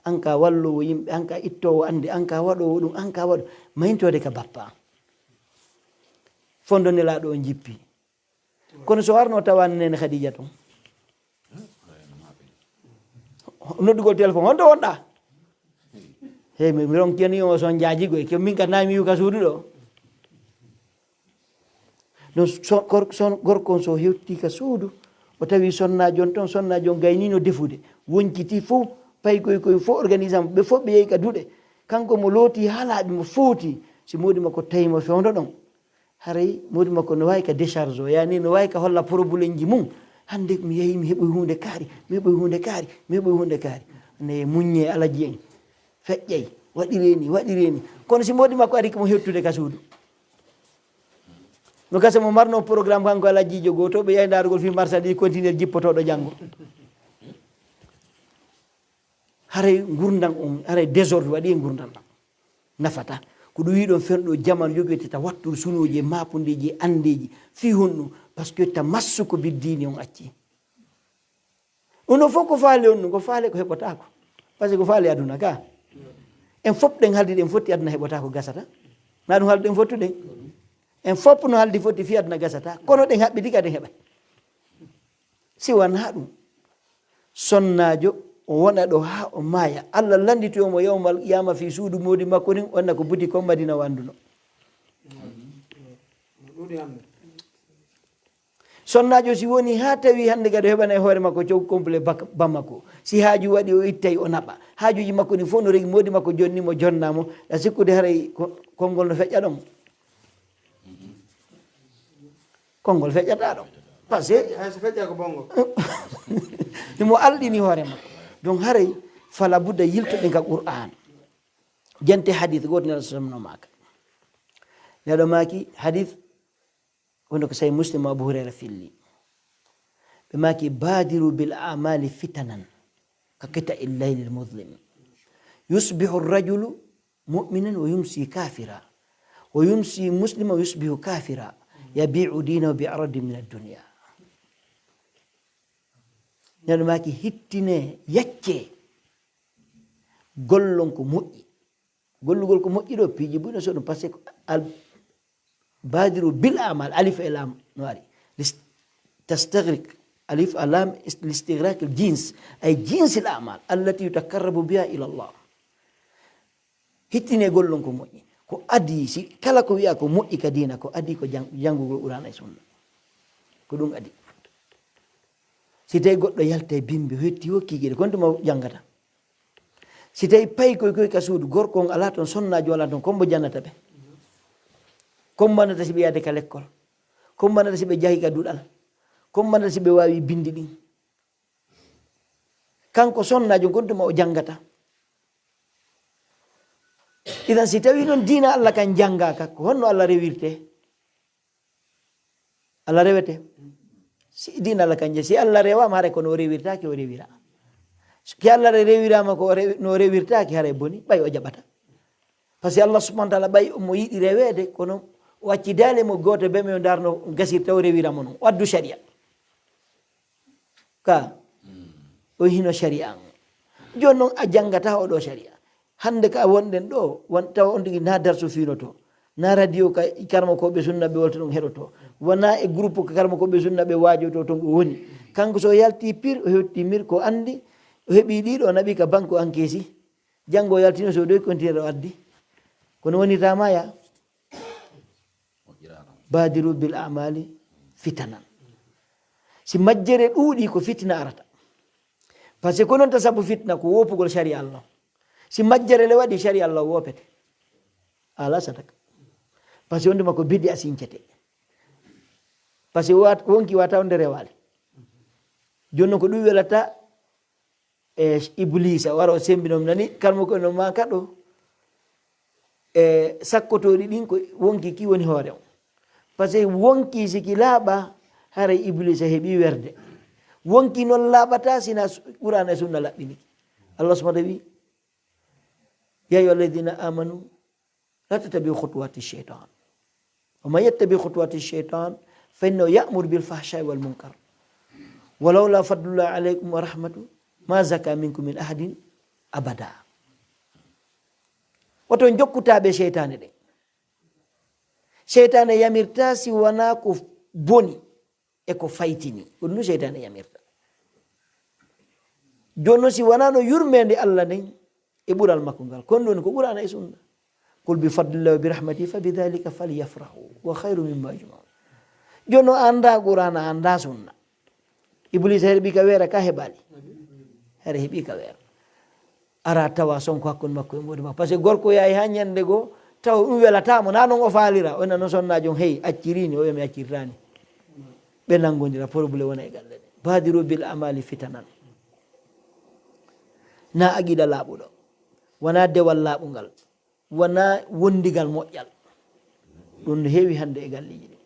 an ka wallowo yimɓe an ka ittowo ande an ka waɗowo ɗum an ka waɗo mayintode ka bappa fondo nelaɗo o jippi kono so warno tawani nene khadija ton noddugol téléphone honto wonɗa hey mi ronkeni o son jaajigoy ke min ka nami wi ka suudu ɗo non son gorkon so hewti ka suudu o tawi sonnajo on toon sonnajo on gaynino defude wonciti fof paykoy koye fof organisation ɓe fof ɓe yehi ka duuɗe kanko mo looti haalaɓe mo fowti si modi makko tawimo fewdo ɗon haray modi makko no wawi ka décharge o yani no wawi ka holla probléme ji mum hande mi yeehi mi heɓoy hunde kaari mi heɓoy hunde kaari mi heɓoy hunde kaari ne muññe alaji en feƴƴay waɗireni kono si modi makko ari komo hettude ka suudu no gasa mo marno programme kanko alajijo goto ɓe yahi darugol fi marchandise continuer jippotoɗo janggo haray gurdam on haray désordre waɗi e gurdam ɗam nafata ko ɗum wiɗon ferɗo jamanu yogoyteta wattude sunoji e mapodeji e andeji fi honɗum par ce que ta massuko biddini on acci ono fof ko faale on ɗum ko faale ko heɓotako par ce que ko faale aduna ka en fof ɗen haldi ɗen fotti aduna heɓotako gasata na ɗum haldi ɗen fottuɗen en fof no haldi fotti fi aduna gasata kono ɗen haɓɓiti kadi heɓat si wona ɗum sonnajo o wona ɗo ha o maaya allah landitoyomo yawmal qiyama fi suudu modi makko nin onna ko buti ko madina wanduno sonnajo si woni ha tawi hande kadi o heɓana e hoore makko cow complet bammakko si haaju waɗi o ittay o naɓa haajuji makko ni fof no regi modi makko jonnimo jonnamo a sikkude haray konngol no feƴƴa ɗon konngol feƴƴata ɗon par ce que hayso feƴƴa ko bongo mo alɗini hoore makko donc haray fala budda yiltoɗen ka qur'an jante hadith goto nelaɗo samno maka neɗo maki hadith wonde ko sahi muslim abou hurayra filli ɓe maki badiru bil amali fitanan ka kita illayli lmuslim yusbihu rajulu muminan wa yumsi kafira wa yumsi muslima wa yusbihu kafira yabiu dinahu bi aradi min addunia neɗo maki hittine yacce gollon ko moƴƴi gollugol ko moƴƴi ɗo piiji buyno so ɗum par ce que al badiru bil amal alif e lam no ari tastagrik alif alam listigrak l jins ay jinsi l amal allati yutakarrabu biha ila llah hittine gollon ko moƴƴi ko adi si kala ko wiya ko moƴƴi ka dina ko adi ko janngugol qur'an e sunna ko ɗum adi si tawi goɗɗo yalta e bimbi hetti hokkikiɗe kon tuma janngata si tawi payi koye ka suudu gorko on ala toon sonnajo ala toon kombo jannata ɓe kombannata si ɓe yahde ka l'école kombannata si ɓe jahi ka duɗal kombannata si ɓe wawi bindi ɗin kanko sonnajo kon tuma o janngata idan si tawi noon diina allah kan janngaka ko honno allah rewirte allah rewete si diina allah kanje si allah rewama haray kono o rewirtaki o rewira ki allah rewirama ko no rewirtaki haray boni ɓay o jaɓata par ce que allah subahana taala ɓay mo yiɗi rewede kono o acci dale mo goto ɓe mi o darno gasirta o rewiramo noon o addu sharia ka o hino sharia joni noon a janggata oɗo sharia hande ka wonɗen ɗo tawa on tigui na darso finoto na radio ka karma koɓe sunna ɓe wolta ɗum heɗoto wona e groupe ko karma koɓe sunna ɓe wajoto ton o woni kanko so yalti pire o hetti mir ko andi o heeɓi ɗiɗo o naɓi ka banque o encaissi janggo o yaltino so ɗoy continuer o addi kono wonitama ya badiru bil amali fitanan si majjere ɗuuɗi ko fitina arata par ce que ko noon ta saabu fitna ko wopugol sharia allah si majjere le waɗi shari Allah wopete ala sadaka par ce que wonde makko biddi a sincete par ce que wonki wata wonde rewale jonnon ko ɗum welata e iblisa wara o sembinom nani kalmo ko no ma kaɗo e sakkotoɗi ɗin ko wonki ki woni hoore on par ce que wonki siki laaɓa haray iblisa heeɓi werde wonki noon laaɓata sina qur'ana e sunna laɓɓiniki allah subahana wi ya ayuha alladina amanu la tattabiu khutuwati cheytan wa man yattabi khutuwati cheytan fa innahu ya'muru bilfahshai walmunkar walawla fadlullah alaykum wa rahmatu ma zaka minkum min ahadin abada woto jokkutaɓe cheytane ɗe cheytane yamirta si wona ko boni e ko faytini ko ɗum cheytane yamirta jonno si wona no yurmede allah nden e ɓural makko ngal kon ɗoni ko ɓurana e sunna qul bi fadlillahi wa bi rahmati fa bidhalika falyafrahu wa khayru mimma yajmaun jonno anda qur'ana anda sunna iblis heeɓi ka weera ka heɓali hara heeɓi ka weera ara tawa sonko hakkude makko e modi makko par ce que gorko yahi ha ñande goo taw ɗum welatamo na noon o faalira o nano sonnajo hey accirini o wiyami accirtani ɓe nangodira probléme wona e galle ɗe badiru bil amali fitanan na aqida laaɓuɗo wona dewal laaɓugal wona wondigal moƴƴal ɗum no heewi hande e galleji ɗi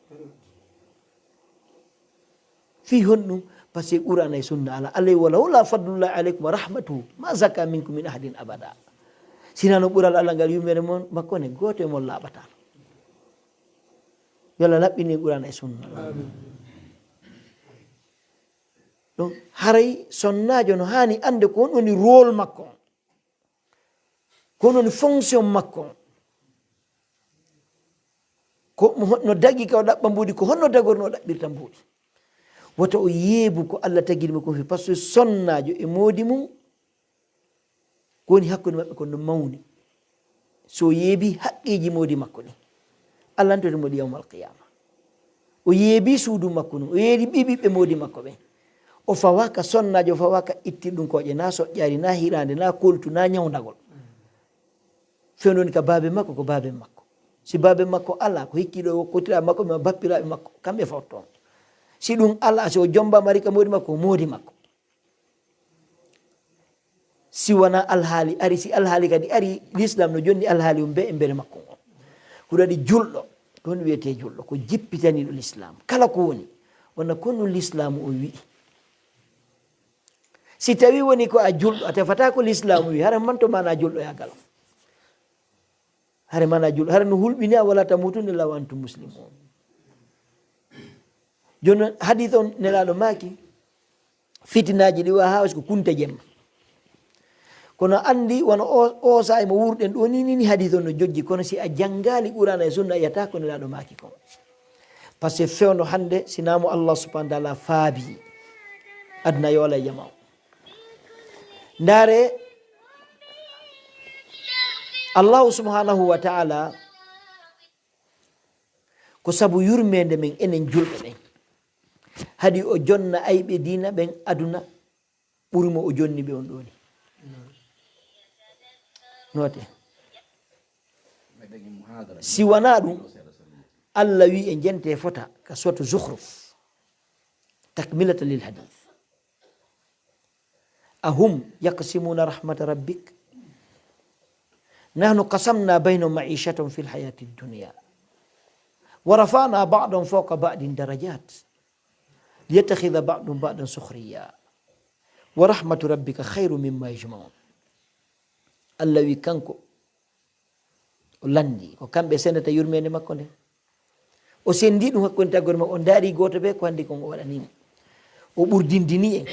fi honɗum par ce que qur'ana e sunna ala alay walawla fadlullah aleykum wa rahmatuhu ma zaka minkum min ahadin abada sinano ɓural allah ngal yumere mon makko ne goto e mon laaɓatano yo allah laɓɓini qur'ana e sunna donc haray sonnajo no hani ande ko on woni rôle makko on ko on woni fonction makko on ko no dagui ka o ɗaɓɓa mbuuɗi ko honno dagorno o ɗaɓɓirta mbuuɗi woto o yeebu ko allah taguiɗimo ko fi par ce que sonnajo e moodi mum ko woni hakkude mabɓe ko no mawni so yeebi haqqiji moodi makko ɗi allah antotimo ɗi yawmal qiyama o yeebi suudu makko ɗum o yeeɗi ɓiɓiɓɓe moodi makko ɓen o fawaka sonnajo o fawaka itti ɗum koƴe na soƴƴari na hirande na koltu na ñawdagol fewno woni ka baabe makko ko baabe makko si baabe makko ala ko hikkiɗo wokkotiraɓe makko ma bappiraɓe makko kamɓe fawton si ɗum ala si o jombama ari ka moodi makko ko moodi makko si wona alhaali ari si alhaali kadi ari l'islam no jonni alhaali um be e mbere makko on huɗo waɗi julɗo ɗon wiyete julɗo ko jippitaniɗo l'islam kala ko woni wonna konno l'islamu o wi'i si tawi woni ko a julɗo a tefata ko l'islamu wi hara manto mana julɗo yagal hare mana julɗo hara no hulɓini a wala tamutunde law antum muslimun joni noon hadith on nelaɗo maaki fitinaji ɗi wa ha ko kunte jemma kono andi wona o saha mo wurɗen ɗo ni hadith on no joggi kono si a jangali qur'ana e sunna yiyata ko nelaɗo maaki kon par ce que fewno hande sinamo allah subahana taala faabi aduna yoola e jama o ndaare allahu subhanahu wa taala ko sabu yurmede men enen julɓe ɓen haɗi o jonna ayɓe dina ɓen aduna ɓurimo o jonni ɓe on ɗoni note si wona ɗum allah wi e jente fota ka soto zuhruf takmilata lil hadith ahum yaqsimuna rahmata rabbik nahnu qasamna baynahum ma'ishatahum fil hayati dunya wa rafa'na ba'dahum fawqa ba'din darajat liyattakhidha ba'dahum ba'dan sukhriya wa rahmatu rabbika khayru mimma yajma'un allah wi kanko o landi ko kamɓe sendata yurmede makko nde o sendi ɗum hakkude taggore makko o daari goto ɓe ko handi kon o waɗanimo o ɓurdindini en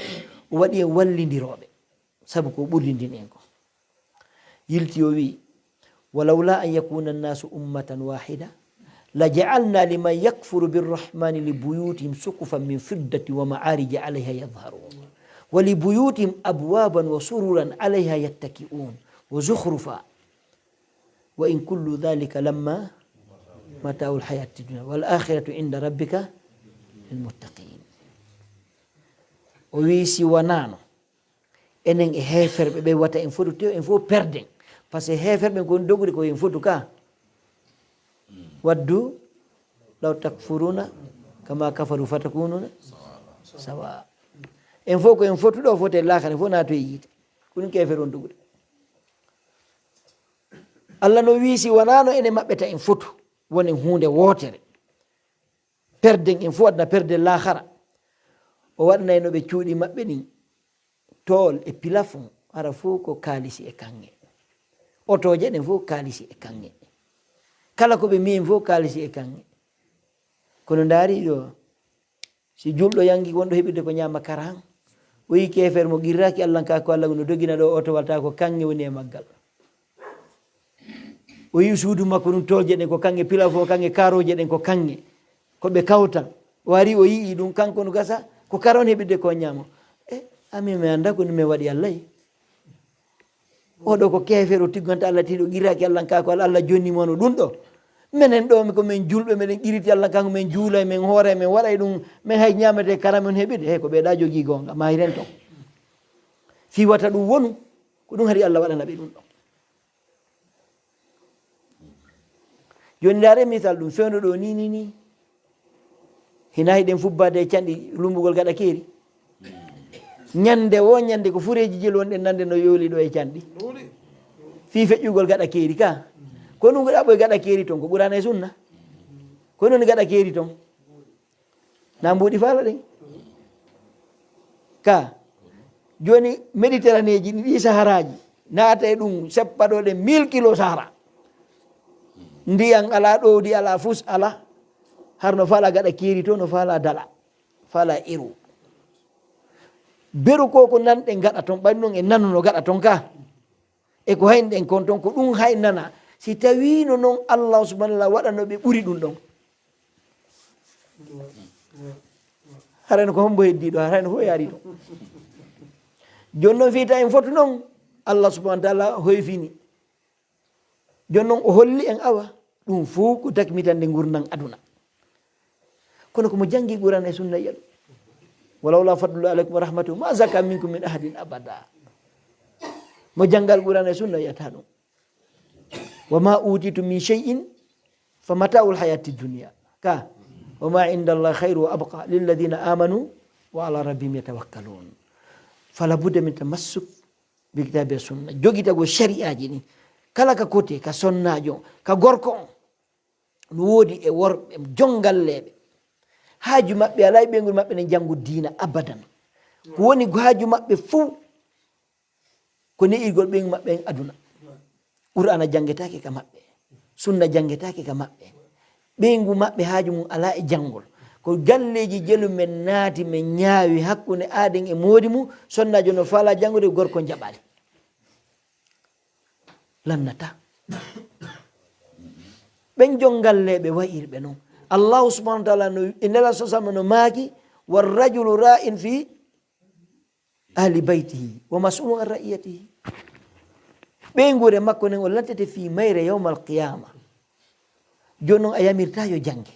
o waɗi en wallidiroɓe saabu ko ɓurdindini en ko yilti o wi walawla an yakuna annasu ummatan wahida la ja'alna liman yakfuru birrahmani li buyutihim sukufan min fiddati wa ma'arija alayha yadhharun wa li buyutihim abwaban wa sururan alayha yattaki'un wa zukhrufa wa in kullu dhalika lamma mata'ul hayati dunya wal akhiratu inda rabbika lil muttaqin o wi si wonano enen e heferɓe ɓe wata en fof tew en fof perden par ce que heferɓe gon dogri ko hen fotu ka waddu law takfuruna kama kafaru fatakununa sawa en fof ko en fotuɗo fote lakare fof nato e yiite ko ɗum kefer on dogri allah no wiisi wonano ene maɓɓeta en fotu wonen hunde wotere perden en fof adna perde lahara o waɗanayno ɓe cuuɗi maɓɓe ɗin tool e pilafon ara fof ko kalisi e kanŋe otoje ɗen fof kalisi e kanŋe kala koɓe mien fof kalisi e kanŋe kono daari ɗo si julɗo yangi wonɗo heɓirde ko ñama karan o yi kefere mo qirraki allah ka ko allah no dogina ɗo oto walta ko kanŋe woni e maggal o yi suudu makko ɗum tolje ɗen ko kanŋe pilafon kanŋe karoje ɗen ko kanŋe koɓe kawtan o ari o yii ɗum kanko no gasa ko karon heɓirde ko ñama amin mi anda ko ɗum min waɗi allah oɗo ko kefere o tigganta allah tiɗo qiraki allah kako allah jonnimono ɗum ɗo minen ɗo ko min julɓe meɗen qiriti allah kanko min juulay min hoore min waɗay ɗum min hay ñamete kara min heɓide he ko ɓeeɗa jogui gonga mahiren ton fi wata ɗum wonu ko ɗum haari allah waɗana ɓe ɗum ɗo joni ndare misal ɗum fewno ɗo ni hina hiɗen fubbade e canɗi lumbugol gaɗa keeri ñande wo ñande ko fureji jel wonɗen nande no yooli ɗo e canɗi fi feƴƴugol gaɗa keeri ka ko ɗum gaɗa ɓoye gaɗa keeri ton ko ɓurana e sunna ko ɗum gaɗa keeri ton na mbuɗi faala ɗen ka joni méditerranée ji ɗi saharaji naata e ɗum seppaɗo ɗe 1000 kilos sahara ndiyan ala ɗowdi ala fus ala har no faala gaɗa keeri to no faala dala faala iru beru ko ko nanɗen gaɗa ton ɓayni noon e nanu no gaɗa ton ka e ko hayniɗen kon ton ko ɗum hay nana si tawino noon allah subhanallah waɗano ɓe ɓuri ɗum ɗon harano ko hombo heddiɗo harano fo yaari ɗon joni noon fiita en fotu noon allah subahana taala hoyfini joni noon o holli en awa ɗum fo ko takmitande gurnan aduna kono komo jangi ɓuran e sunna yiyaɗu walawla fadlullah aleykum wa rahmatuhu ma zaka minkum min ahadin abada mo janggal ɓuran e sunna yiyata ɗum wa ma utitu min shay'in fa mata'ul hayati dunia ka wa ma inda allah khayru wa abqa lilladina amanu wa ala rabbihim yatawakkalun fala budda min tamassuk bi kitabi sunna jogitago shari'aji ni kala ka kote ka sonnajo ka gorko on no woodi e worɓe jongalleɓe haaju maɓɓe alay ɓeygol maɓɓe ne janngu diina abadan ko woni haaju maɓɓe fuu ko ne'irgol ɓeygu maɓɓe en aduna qur'ana jangetake ka maɓɓe sunna jangetake ka maɓɓe ɓeygu maɓɓe haaju mum ala e janngol ko galleji jelu men naati men ñaawi hakkunde aaden e moodi mum sonnajo no faala janngude gorko jaɓali lannata ɓen jongalleɓe wayirɓe noon allahu subahana wa taala no e nela sosama no maaki warrajulu ra'in fi ahli baytihi wa mas'ulun an ra'iyatihi ɓeygure makko nen o lantete fi mayre yawma alqiyama joni noon a yamirta yo jangge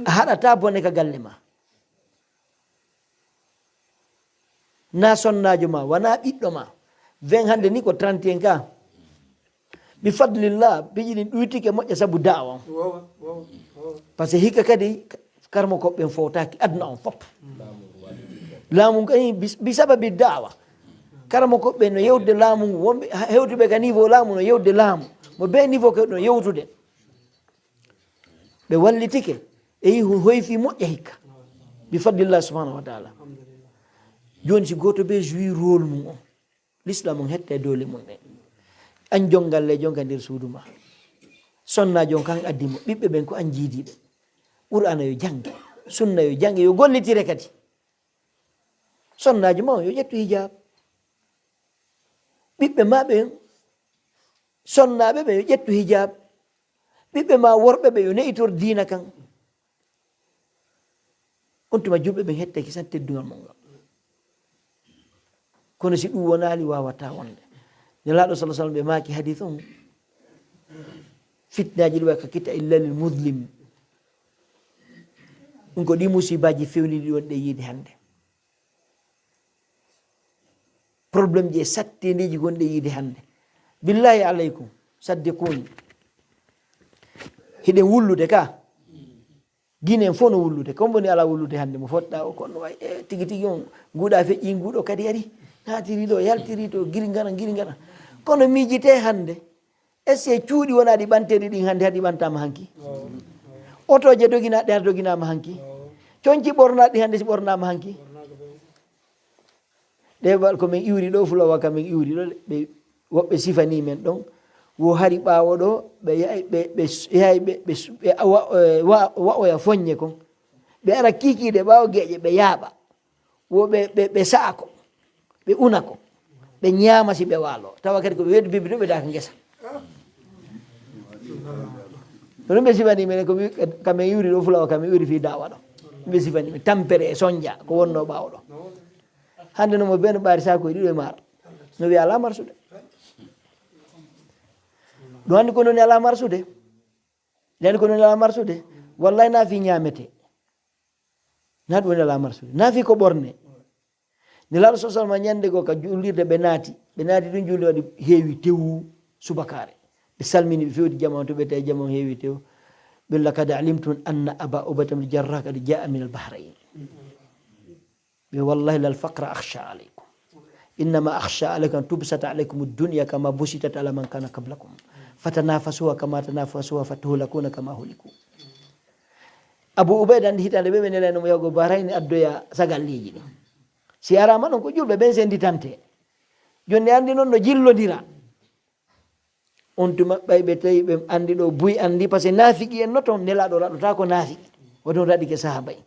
a haɗata bone ka galle ma na sonnajo ma wona ɓiɗɗo ma 20 hande ni ko 31 ka bi fadlillah biƴiɗin ɗuytike moƴƴa saabu dawa par ce que hikka kadi karmo koɓɓen fotaki aduna on fop laamu kani bi sababi dawa karmo koɓɓe no yewde laamu ngu wonɓe hewtuɓe ka niveau laamu no yewde laamu mo be niveau kewɗe no yewtude ɓe wallitike e yi hoyfi moƴƴa hikka bi fadlillah subhanahu wa taala joni si goto ɓe joui rôle mum on l'islam on hette dole mum ɗen an jongalle jonka nder suudu ma sonnajo on kan addimo ɓiɓɓe ɓen ko an jiidiɓe qur'ana yo jange sunna yo jange yo gollitire kadi sonnajo ma on yo ƴettu hijab ɓiɓɓe ma ɓen sonnaɓe ɓe yo ƴettu hijab ɓiɓɓe ma worɓe ɓe yo ne'itor diina kan on tuma julɓe ɓen hettaki tan teddugal mon ngal kono si ɗum wonali wawata wonde nelaɗo sa sallam ɓe maki hadith on fitnaji ɗi way ka kitta illa lil muslim ɗum ko ɗi musibaji fewniɗi wonɗe yiide hande probléme ji e sattendeji gonɗe yiide hannde billahi aleykum saddiquni hiɗen wullude ka guine en fof no wullude comme woni ala wullude hannde mo foɗɗa o konno way e tigi tigi on nguuɗa feƴƴi nguuɗo kadi ari natiri ɗo yaltiri to giri ngana kono miijite hannde est ce que cuuɗi wona ɗi ɓanteɗi ɗin hannde haɗi ɓantama hanki otoje doginaɗe har doginama hanki coñci ɓornaɗi hannde si ɓornama hanki ɗe komin iwri ɗo fulowa kamin iwri ɗo ɓe woɓɓe sifani men ɗon wo hari ɓawo ɗo ɓe yahay ɓe wa'oya foññe kon ɓe ara kikiɗe ɓawo gueƴe ɓe yaaɓa wo ɓe saako ɓe una ko ɓe ñaama si ɓe waalo tawa kadi koɓe weddi bibi ɗo ɓe daka guesa to ɗum ɓe sifani men ko kamin iwri ɗo fulawa kamin iwri fi dawa ɗo ɓe sifani men tampere e soñdia ko wonno ɓawo ɗo hande nomo ɓe no ɓaari sakoye ɗiɗo e maaro no wiya ala marsude ɗum hannde ko noni ala marsude nani ko noni ala marsude wallahi naafi ñaamete na ɗum woni ala marsude naafi ko ɓorne ne laaɗo so salma ñande goo ka jullirde ɓe naati ɗum julde waɗi heewi tewu subakare ɓe salmini ɓe fewti jamanu to ɓe tawi jamanu heewi tew ɓe lakad alimtum anna aba ubatam l jarrah kad jaa min al bahrain ɓe wallahi lal faqra akhsha aleykum innama akhsha aleykum an tubsata aleykum dunia kama busitat ala man kana qablakum fatanafasuha kama tanafasuha fatuhlakuna kama huliku abou ubayda andi hitande ɓe ɓe nelanomo yawgo bahrain addoya sagalliji ɗi si arama ɗon ko julɓe ɓen senditante joni andi noon no jillodira on tuma ɓayɓe tawi ɓe andi ɗo buy andi par ce que naafiqi en noton nelaɗo raɗota ko naafiqi woton raɗike sahaba en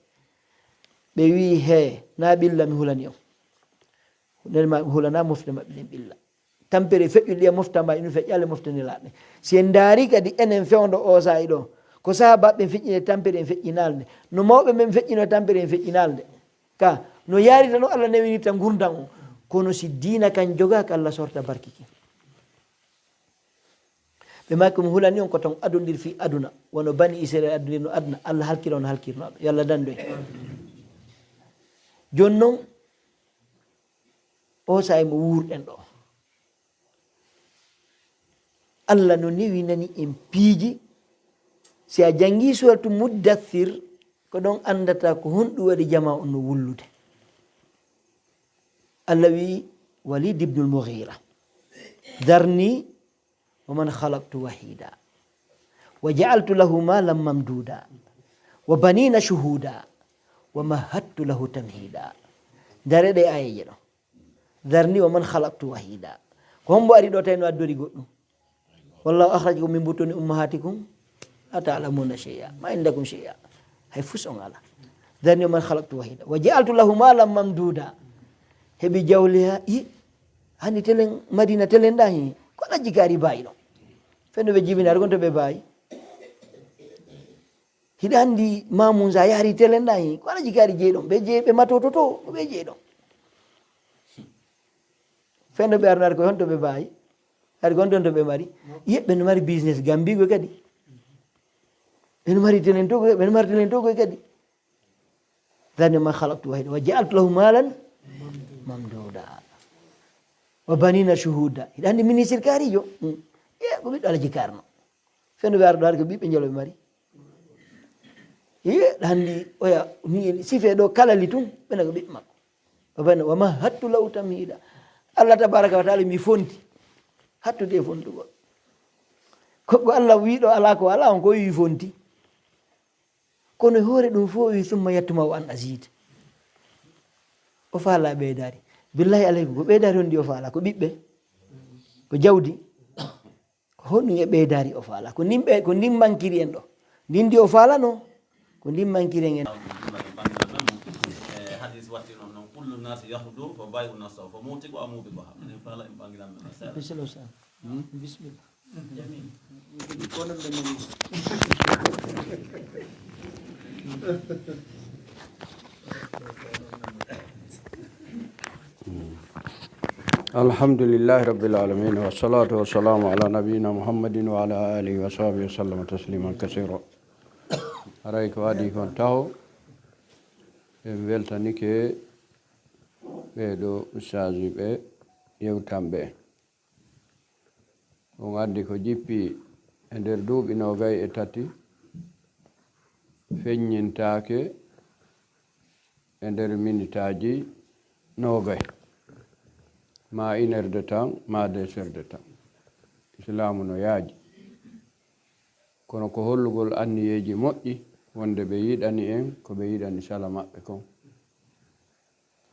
ɓe wi he na ɓilla mi hulani on nenma mi hulana mofte maɓɓe nen ɓilla tampere feƴƴuɗi e moftama inu feƴƴale mofte nelaɗe si en daari kadi enen fewdo o sayi ɗo ko sahabaɓe en feƴƴine tampere en feƴƴinalde no mawɓe men feƴƴino tampere en feƴƴinalde ka no yarita no Allah newinirta gurdan o kono si diina kan jogaka Allah sorta barkiki ɓe makko mi hulani on ko tan adondir fi aduna wono bani israel adondir no aduna Allah halkira ono halkirnoɗo yo Allah dando en joni noon o sayi mo wurɗen ɗo Allah no newinani en piiji si a jangi suratu muddathir ko ɗon andata ko honɗum waɗi jama on no wullude Allah wi walid ibnul mughira darni wa man khalaqtu wahida wa ja'altu lahu malan mamduda wa banina shuhuda wa mahattu lahu tamhida dare ɗe ayeje ɗo darni wa man khalaqtu wahida ko hombo ari ɗo tawi no addori goɗɗum wallahu akhrajakum min butuni ummahatikum la ta'lamuna shay'a ma indakum shay'a hay fus on ala darni wa man khalaqtu wahida wa ja'altu lahu malan mamduda heɓi jawliha i hani telen madina telen ɗa hi koɗa jigari bayi ɗon fenno ɓe jibini aɗa gonto ɓe bayi hiɗa andi mamum sa yaari telen ɗa hi koɗa jigari jeeɗon ɓe matototo ɓe jeeɗon fenno ɓe arno aɗa koye honto ɓe bayi aɗa gonto to ɓe mari yeɓɓe no mari business gambigo kadi ɓeno mari telen togo ɓeno mari telen togoy kadi dani ma halaktu wahida wa jaaltu lahu malan mamduda wa banina shuhuda hiɗa andi ministre karijo ko ɓiɗɗo alaji karno fenno ɓe arɗo har ko ɓiɓɓe jaloɓe mari handi oya ni sife ɗo kalali tun ɓena ko ɓiɓɓe makko babana wama hattu law tamhiɗa Allah tabaraka wa taala mi fonti hattude e fontugol ko Allah wiɗo ala ko ala on ko wi fonti kono hoore ɗum fof wi summa yattuma o an aside o faala ɓeydari billahi aleykum ko ɓeydari on ɗi o faala ko ɓiɓɓe ko jawdi ko honɗum e ɓeydari o faala ko ndin mankiri en ɗo ndin ndi o faalano ko ndin mankiri en hadis watti noon noon kullu nasi yahdu fo bayi u nasaw fo mutigo a muuɓi baha minen faala en ɓanginan men bisimilla bisimilla alhamdulillahi rabbil alamin wa salatu wa salamu ala nabiyina muhammadin wa ala alihi wa sahbihi wa sallama tasliman kasira aray ko waɗi kon taw en weltanike ɓeɗo ustaji ɓe yewtanɓe on addi ko jippi e nder duuɓi 23 feññintaake e nder minitaji 20 ma 1 heure de temps ma 2 heures de temps islamu no yaaji kono ko hollugol anniyeji moƴƴi wonde ɓe yiɗani en ko ɓe yiɗani sala maɓɓe kon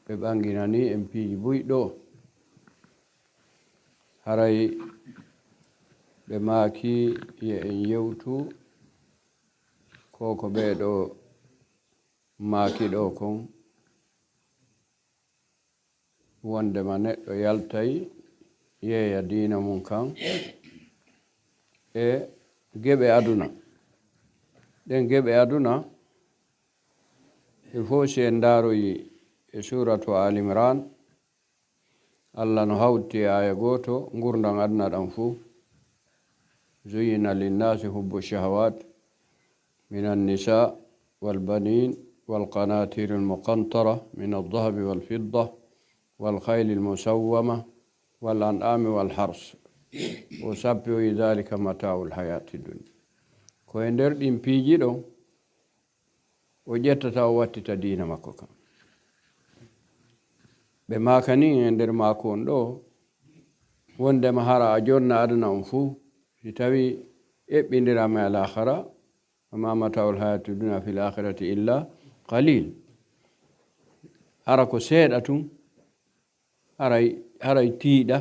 ɓe ɓanginani en piiji buyɗo haray ɓe maaki ye en yewtu ko ɓeeɗo maaki ɗo kon wondema neɗɗo yaltay yeeya diina mum kan e geɓe aduna ɗen geɓe aduna il faut si en ndaaroyi e suratu Al-Imran Allah no hawti aya goto ngurdan aduna ɗan fuu zuyina linnasi hubbu shahawat min annisa walbanin والقناطير المقنطرة من الذهب والفضة والخيل المسومة والأنعام والحرث وسبح ذلك متاع الحياة الدنيا ko e nder ɗin piiji ɗo o ƴettata o wattita diina makko kam ɓe makani e nder maako on ɗo wondema hara a jonna aduna on fuu si tawi eɓɓindirama al akhira wama mataul hayati dunia fil akhirati illa qalil hara ko seeɗa tun haray tiiɗa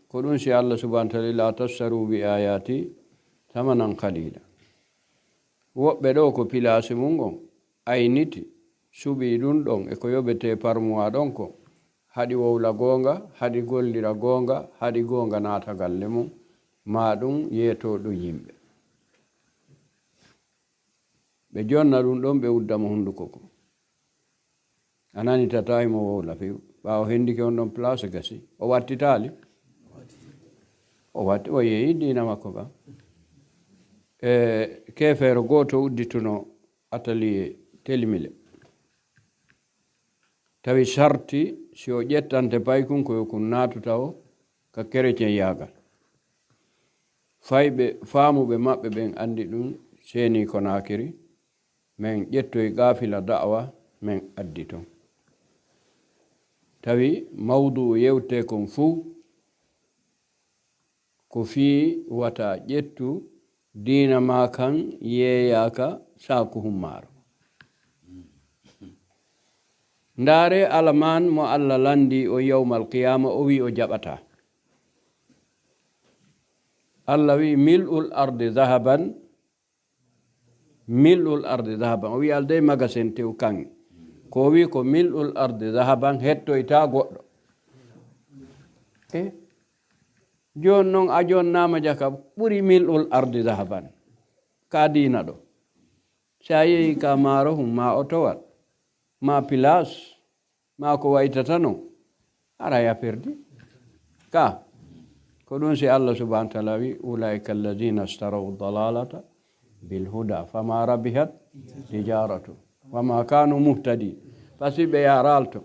ko ɗum si Allah subhanahu wa ta'ala la tassaru bi ayati thamanan qalila woɓɓe ɗo ko pilasi mum on ayniti suɓi ɗum ɗon e ko yoɓete parmois ɗon ko haɗi wowla goonga haɗi gollira goonga haɗi goonga naata galle mum ma ɗum yeeto ɗum yimɓe ɓe jonna ɗum ɗon ɓe uddamo hunduko ko a nani tata himo wowla few ɓawo hendike on ɗon place gasi o wattitali o yeeyi diina makko kam kefeero goto uddituno atelier telimile tawi sarti si o ƴettante paykun koyo kun natuta o ka chrétien yagal fayɓe faamuɓe maɓɓe ɓen andi ɗum seeni Konakiri min ƴettoy gafila da'wa min addi ton tawi mawdu yewte kon fuu ko fii wata ƴettu diina ma kan yeeyaka saaku hummaro ndaare alaman mo Allah landi o yawmal qiyama o wi o jaɓata Allah wi mil'ul ardi zahaban o wi alday magasin tew kangi ko wi ko mil'ul ardi zahaban hettoyta goɗɗo joni noon a jonnama jaka ɓuri mil'ul ardi zahaban ka diina ɗo sa yeehi ka maaro hum ma o towat ma pilas ma ko waytata non ara ya perdi ka ko ɗum si Allah subhanahu wa ta'ala wi ulaika alladhina ishtaraw dalalata bil huda fama rabihat tijaratu wama kanu muhtadi pasi ɓe yaralto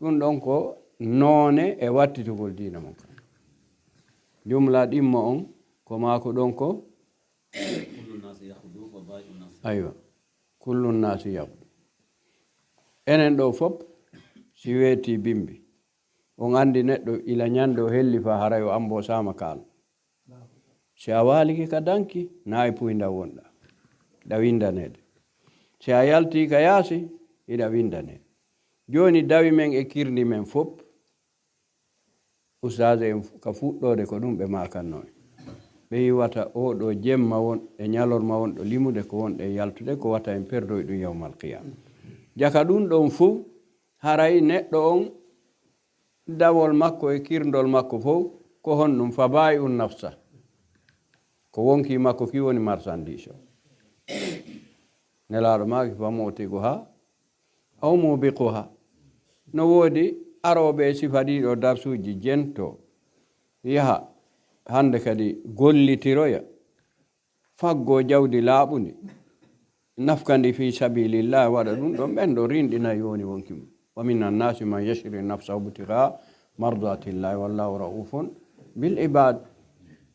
ɗum ɗon ko noone e wattitugol diina mon kam jumla ɗimmo on ko maako ɗon ko aywa kullu nnasi yahdu enen ɗo fop si weeti bimbi on andi neɗɗo ila ñande o helli fa haray o ambo sama kaala si a waaliki ka danki nayi puyda wonɗa ɗa windanede si a yalti ka yaasi iɗa windanede joni dawi men e kirdi men fop ustade en ka fuɗɗode ko ɗum ɓe makanno en ɓe yiwata oɗo jemma won e ñalorma won ɗo limude ko wonɗe yaltude ko wata en perdoy ɗum yawmal qiyama jaka ɗum ɗon fuu haray neɗɗo on dawol makko e kirndol makko fof ko honɗum fa bayi un nafsa ko wonki makko ki woni marchandise o nelaɗo maki famotigo ha aw mubiqu ha no woodi aroɓe sifa ɗiɗo darsuji jento yaha hande kadi gollitiroya faggo jawdi laaɓundi nafkandi fi sabilillah waɗa ɗum ɗon ɓen ɗo rinɗina yoni wonki mum wa min annasi man yashri nafsahu ibtigha mardatillahi wallahu raufun bil ibad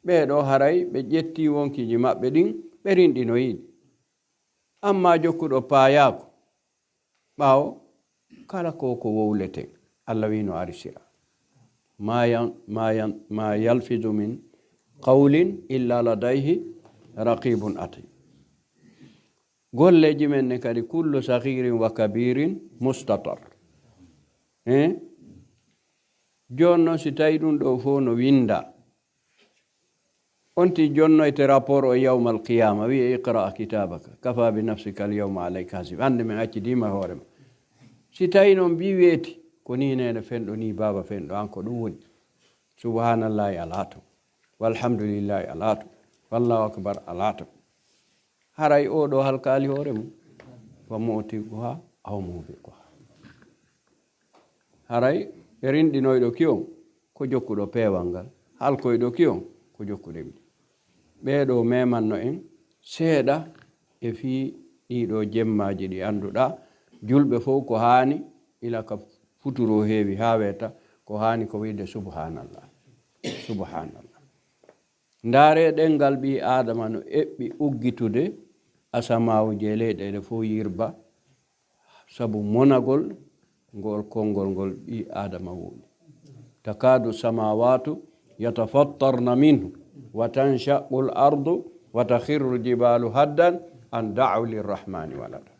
ɓeɗo haray ɓe ƴetti wonkiji maɓɓe ɗin ɓe rinɗino yiɗi amma jokkuɗo paayako ɓawo kala ko wowleten allah wino arsira ma yalfidu min qawlin illa ladayhi raqibun atid golleji men ne kadi kullu sahirin wa kabirin mustatar jonno si tawi ɗum ɗo fof no winda onti jonnoyte rapport o yawma alqiyama wiye iqra kitabaka kafa bi nafsika alyawma alayka hasib hande min accidima hoorema si tawi noon mbi weeti ko ni nene fenɗo ni baba fenɗo an ko ɗum woni subhanallahi alato walhamdulillahi alato wallahu akbar alato haray oɗo halkali hoore mum fammotigo ha awmuɓe ko haray ɓe rinɗinoyɗo kiyon ko jokkuɗo peewal ngal halkoyɗo kiyon ko jokkuɗe ɓiɗi ɓeɗo memanno en seeɗa e fii ɗiɗo jemmaji ɗi annduɗa julɓe fof ko haani ila ka futuro heewi ha weta ko haani ko wiide subhanallah subhanallah ndaare ɗengal ɓi adama no eɓɓi uggitude asamawuje leyɗele fof yirba sabu monagol ngol konngol ngol ɓi adama wuuɗi takadu samawatu yatafattarna minhu wa tanshaqu l ardu wa takhirru jibalu haddan an da'u lirrahmani walada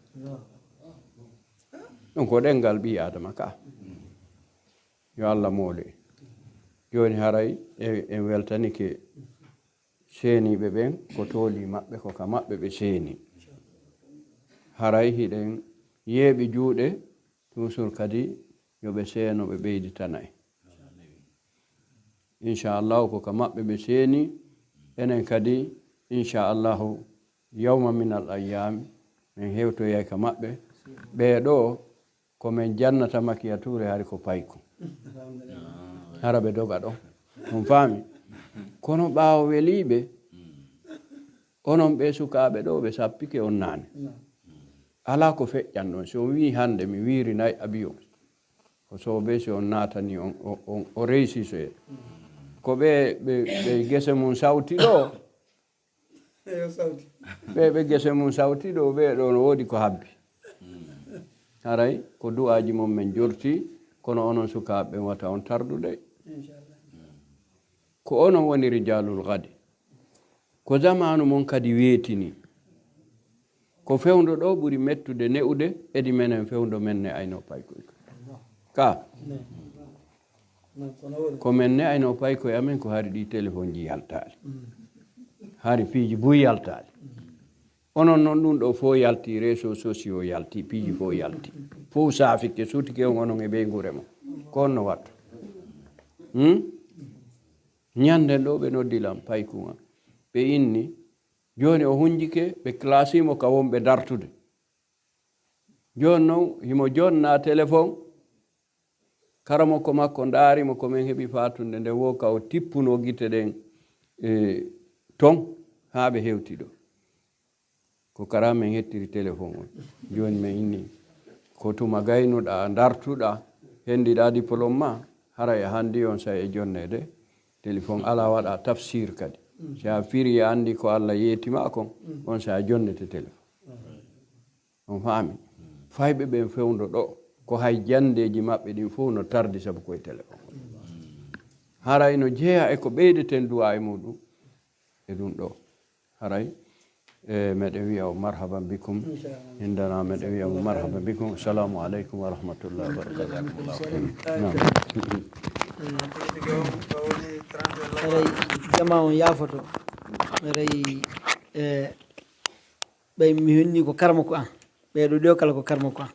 ɗum ko ɗengal ɓi adama ka yo allah moole joni haray en weltanike seeniɓe ɓen ko tooli maɓɓe ko ka maɓɓe ɓe seeni haray hiɗen yeeɓi juuɗe toujours kadi yoɓe seeno ɓe ɓeyditanayi inchallahu ko ka maɓɓe ɓe seeni enen kadi inchallahu yawma min al ayami min hewtoyay ka maɓɓe ɓeeɗo komin jannata makiyature hari ko payko hara ɓe doga ɗon ɗum faami kono ɓaawo weliiɓe onon ɓe sukaaɓe ɗo ɓe sappike on naane alaa ko feƴƴan ɗon so on wii hannde mi wiirinayi abiyo ko soobe si on naatani o réussisoye ko ɓe gese mum sawti ɗo ɓe gese mum sawti ɗo ɓeeɗo no woodi ko habbi haray ko du'aaji mum men jorti kono onon sukaaɓe wata on tardude ko onon woni rijalul gadi ko zamanu mon kadi weetini ko fewndo ɗo ɓuri mettude ne'ude edi menen fewndo men ne ayno paykoy ka ko men ne ayno paykoy amen ko hari ɗi téléphone ji yaltaali hari piiji buy yaltaali onon noon ɗum ɗo fof yalti réseaux sociaux yalti piiji fof yalti fof saafike sutike on onon e ɓey ngure mo ko on no watto ñanden ɗo ɓe noddilam paykuma ɓe inni joni o hunjike ɓe classimo ka wonɓe dartude joni noon himo jonna téléphone karamo ko makko ndaarimo komin heɓi fatunde nde wo ka o tippuno gite ɗen ton haa ɓe hewti ɗo ko kara min hettiri téléphone on joni min inni ko tuma gaynuɗa dartuɗa hendiɗa diplôme ma hara e handi on sa e jonnede téléphone ala waɗa tafsir kadi si a firi andi ko allah yeetima kon on sa jonnete téléphone on faami fayɓe ɓen fewndo ɗo ko hay jandeji maɓɓe ɗin fof no tardi sabu koye téléphone haray no jeeya e ko ɓeydeten duwa e muɗum e ɗum ɗo haray meɗen wiya o marhaban bikum indana meɗen wiya o marhaban bikum assalamu aleykum wa rahmatullahi wa barakatuh eray jama on yaafoto eray ɓay mi henni ko karma ko an ɓeeɗo ɗo kala ko karma ko an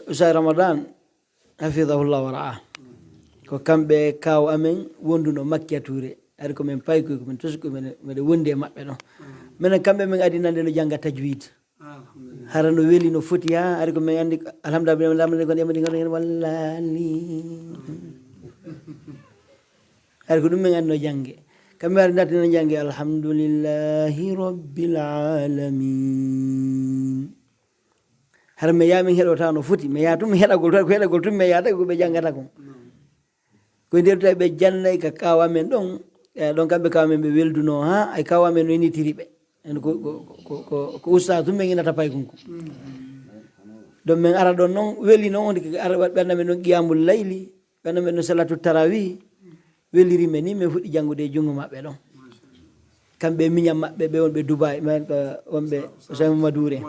usay ramadan hafidahullah wa ra'a ko kamɓe kaw amen wonduno makkiyature ari komin paykoy komin tosuko mbeɗe wondi e maɓɓe ɗon minen kamɓe min adi nande no jangga tajwid hara no weeli no foti ha ari ko min andi alhamdulillah kon emadi gon wallani ari ko ɗum min andi no jangge kamɓe ari darti no jangge alhamdulillahi rabbil alamin har mi yaha min heɗota no foti mi yaha tum mi heɗagol tan ko heɗagol tum mi yahata ko ɓe janggata kon ko nder tawi ɓe jannay ka kawamen ɗon ɗon kamɓe kawamen ɓe welduno ha ay kawamen no initiri ɓe en ko ustad tum ɓe ginata pay konko ɗon min ara ɗon noon weli noon ara ɓernamen ɗon qiyamul layli ɓernamen ɗon salatu tarawi welirime ni min fuɗɗi janngude e junngo maɓɓe ɗon kamɓe miñam maɓɓe ɓe wonɓe Dubai wonɓe Ousmane Madouri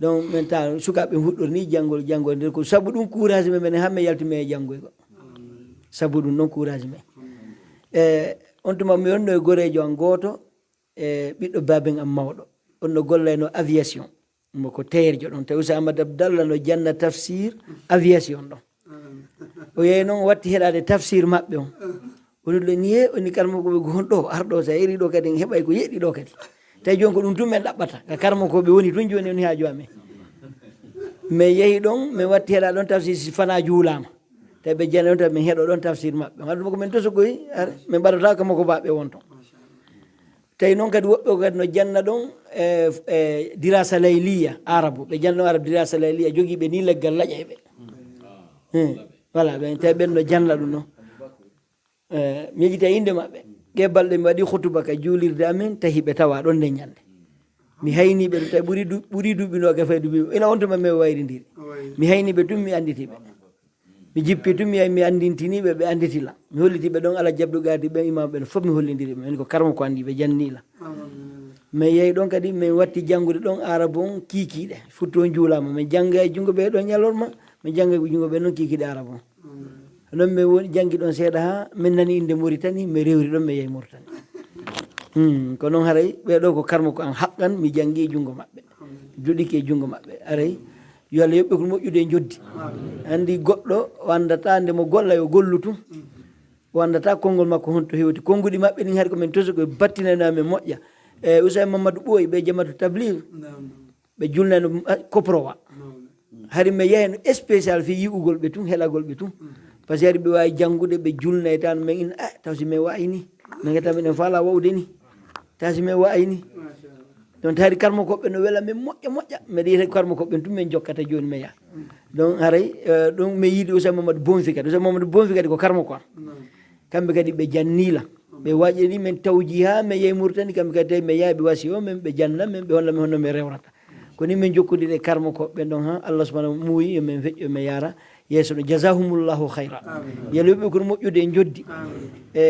donc min ta sukaɓe huɗɗor ni janngol nder ko sabu ɗum courage men hamme yaltime e janngoygo sabu ɗum noon courage men on tuma mi wonno e gorejo an gooto e ɓiɗɗo baben am mawɗo on no gollayno aviation mo ko teyerjo ɗon tawi Ousmane Amadou Abdallah no janna tafsir aviation ɗon o yeyi noon watti heɗade tafsir maɓɓe on onoɗo niye oni karmakoɓe gonɗo arɗo sa eri ɗo kadi heɓay ko yeɗɗi ɗo kadi tawi joni ko ɗum tun men ɗaɓɓata ka karmakoɓe woni tun joni woni ha joamen min yeehi ɗon min watti heɗa ɗon tafsir si fana juulama tawi ɓe jani ɗon tawi min heɗo ɗon tafsir maɓɓe haɗuma ko min tosogoyi min mbaɗata kama ko baɓe won ton tawi noon kadi woɓɓe kadi no janna ɗon e dirasa layliya arabu ɓe janna ɗon arabe dirasa layliya joguiɓe ni leggal laƴa ɓe voilà ɓen tawi ɓen no janna ɗum noon mi yejita inde maɓɓe ɓe balɗe mi waɗi hutuba ka juulirde amen tahi ɓe tawa ɗon nde ñande mi hayniɓe ɗum tawi ɓuuri duuɓi no ga fay duuɓi ina on tuma min wayridiri mi hayniɓe tum mi anditiɓe mi jippi tum mi andintiniɓe ɓe anditila mi hollitiɓe ɗon ala jabdu gardi ɓe imam ɓen fof mi hollidiri ɓe ko karma ko andi ɓe jannila min yeehi ɗon kadi min watti janngude ɗon arabe on kiikiɗe futto juulama min jangga e junngo ɓe ɗon ñalorma min jangga e junngo ɓe noon kiikiɗe arabe on non mi woni janggi ɗon seeɗa ha min nani inde Mauritanie mi rewri ɗon mi yeehi Mauritanie ko noon haray ɓeɗo ko karma ko an haqqan mi janggi e junngo maɓɓe joɗiki e junngo maɓɓe aray yo Allah yoɓɓe ko moƴƴude e joddi andi goɗɗo wandata nde mo golla yo gollutu wandata konngol makko honto hewti konnguɗi maɓɓe ɗin haari komin tosi koye battinanamen moƴƴa e Ousmane Mamadou Ɓooyi ɓe jamatu tablir ɓe julnano koprowa hari mi yaheno spécial fi yi'ugol ɓe tun heɗagol ɓe tun par ce que ɓe wawi janngude ɓe julnay tan min ina taw si min wayni min gata minen faala wawde ni taw si min wayni donc taari karma koɓɓe no wela min moƴƴa moƴƴa mbeɗa yiyata karma koɓɓen tum min jokkata joni mi yaha donc haray ɗum min yiiɗi Ousmane Mamadou Bonfi kadi Ousmane Mamadou Bonfi kadi ko karma ko an kamɓe kadi ɓe jannila ɓe waƴeni min tawji ha min yeehi Mauritanie kamɓe kadi tawi min yaaɓe wasi o min ɓe janna min ɓe holla min honno min rewrata koni min jokkodiri e karma koɓɓe ɗon ha Allah subahanahu muuyi yo min feƴƴo min yaara yeeso ɗo jasahumullahu hayra yalo yoɓɓe kono moƴƴude e joddi e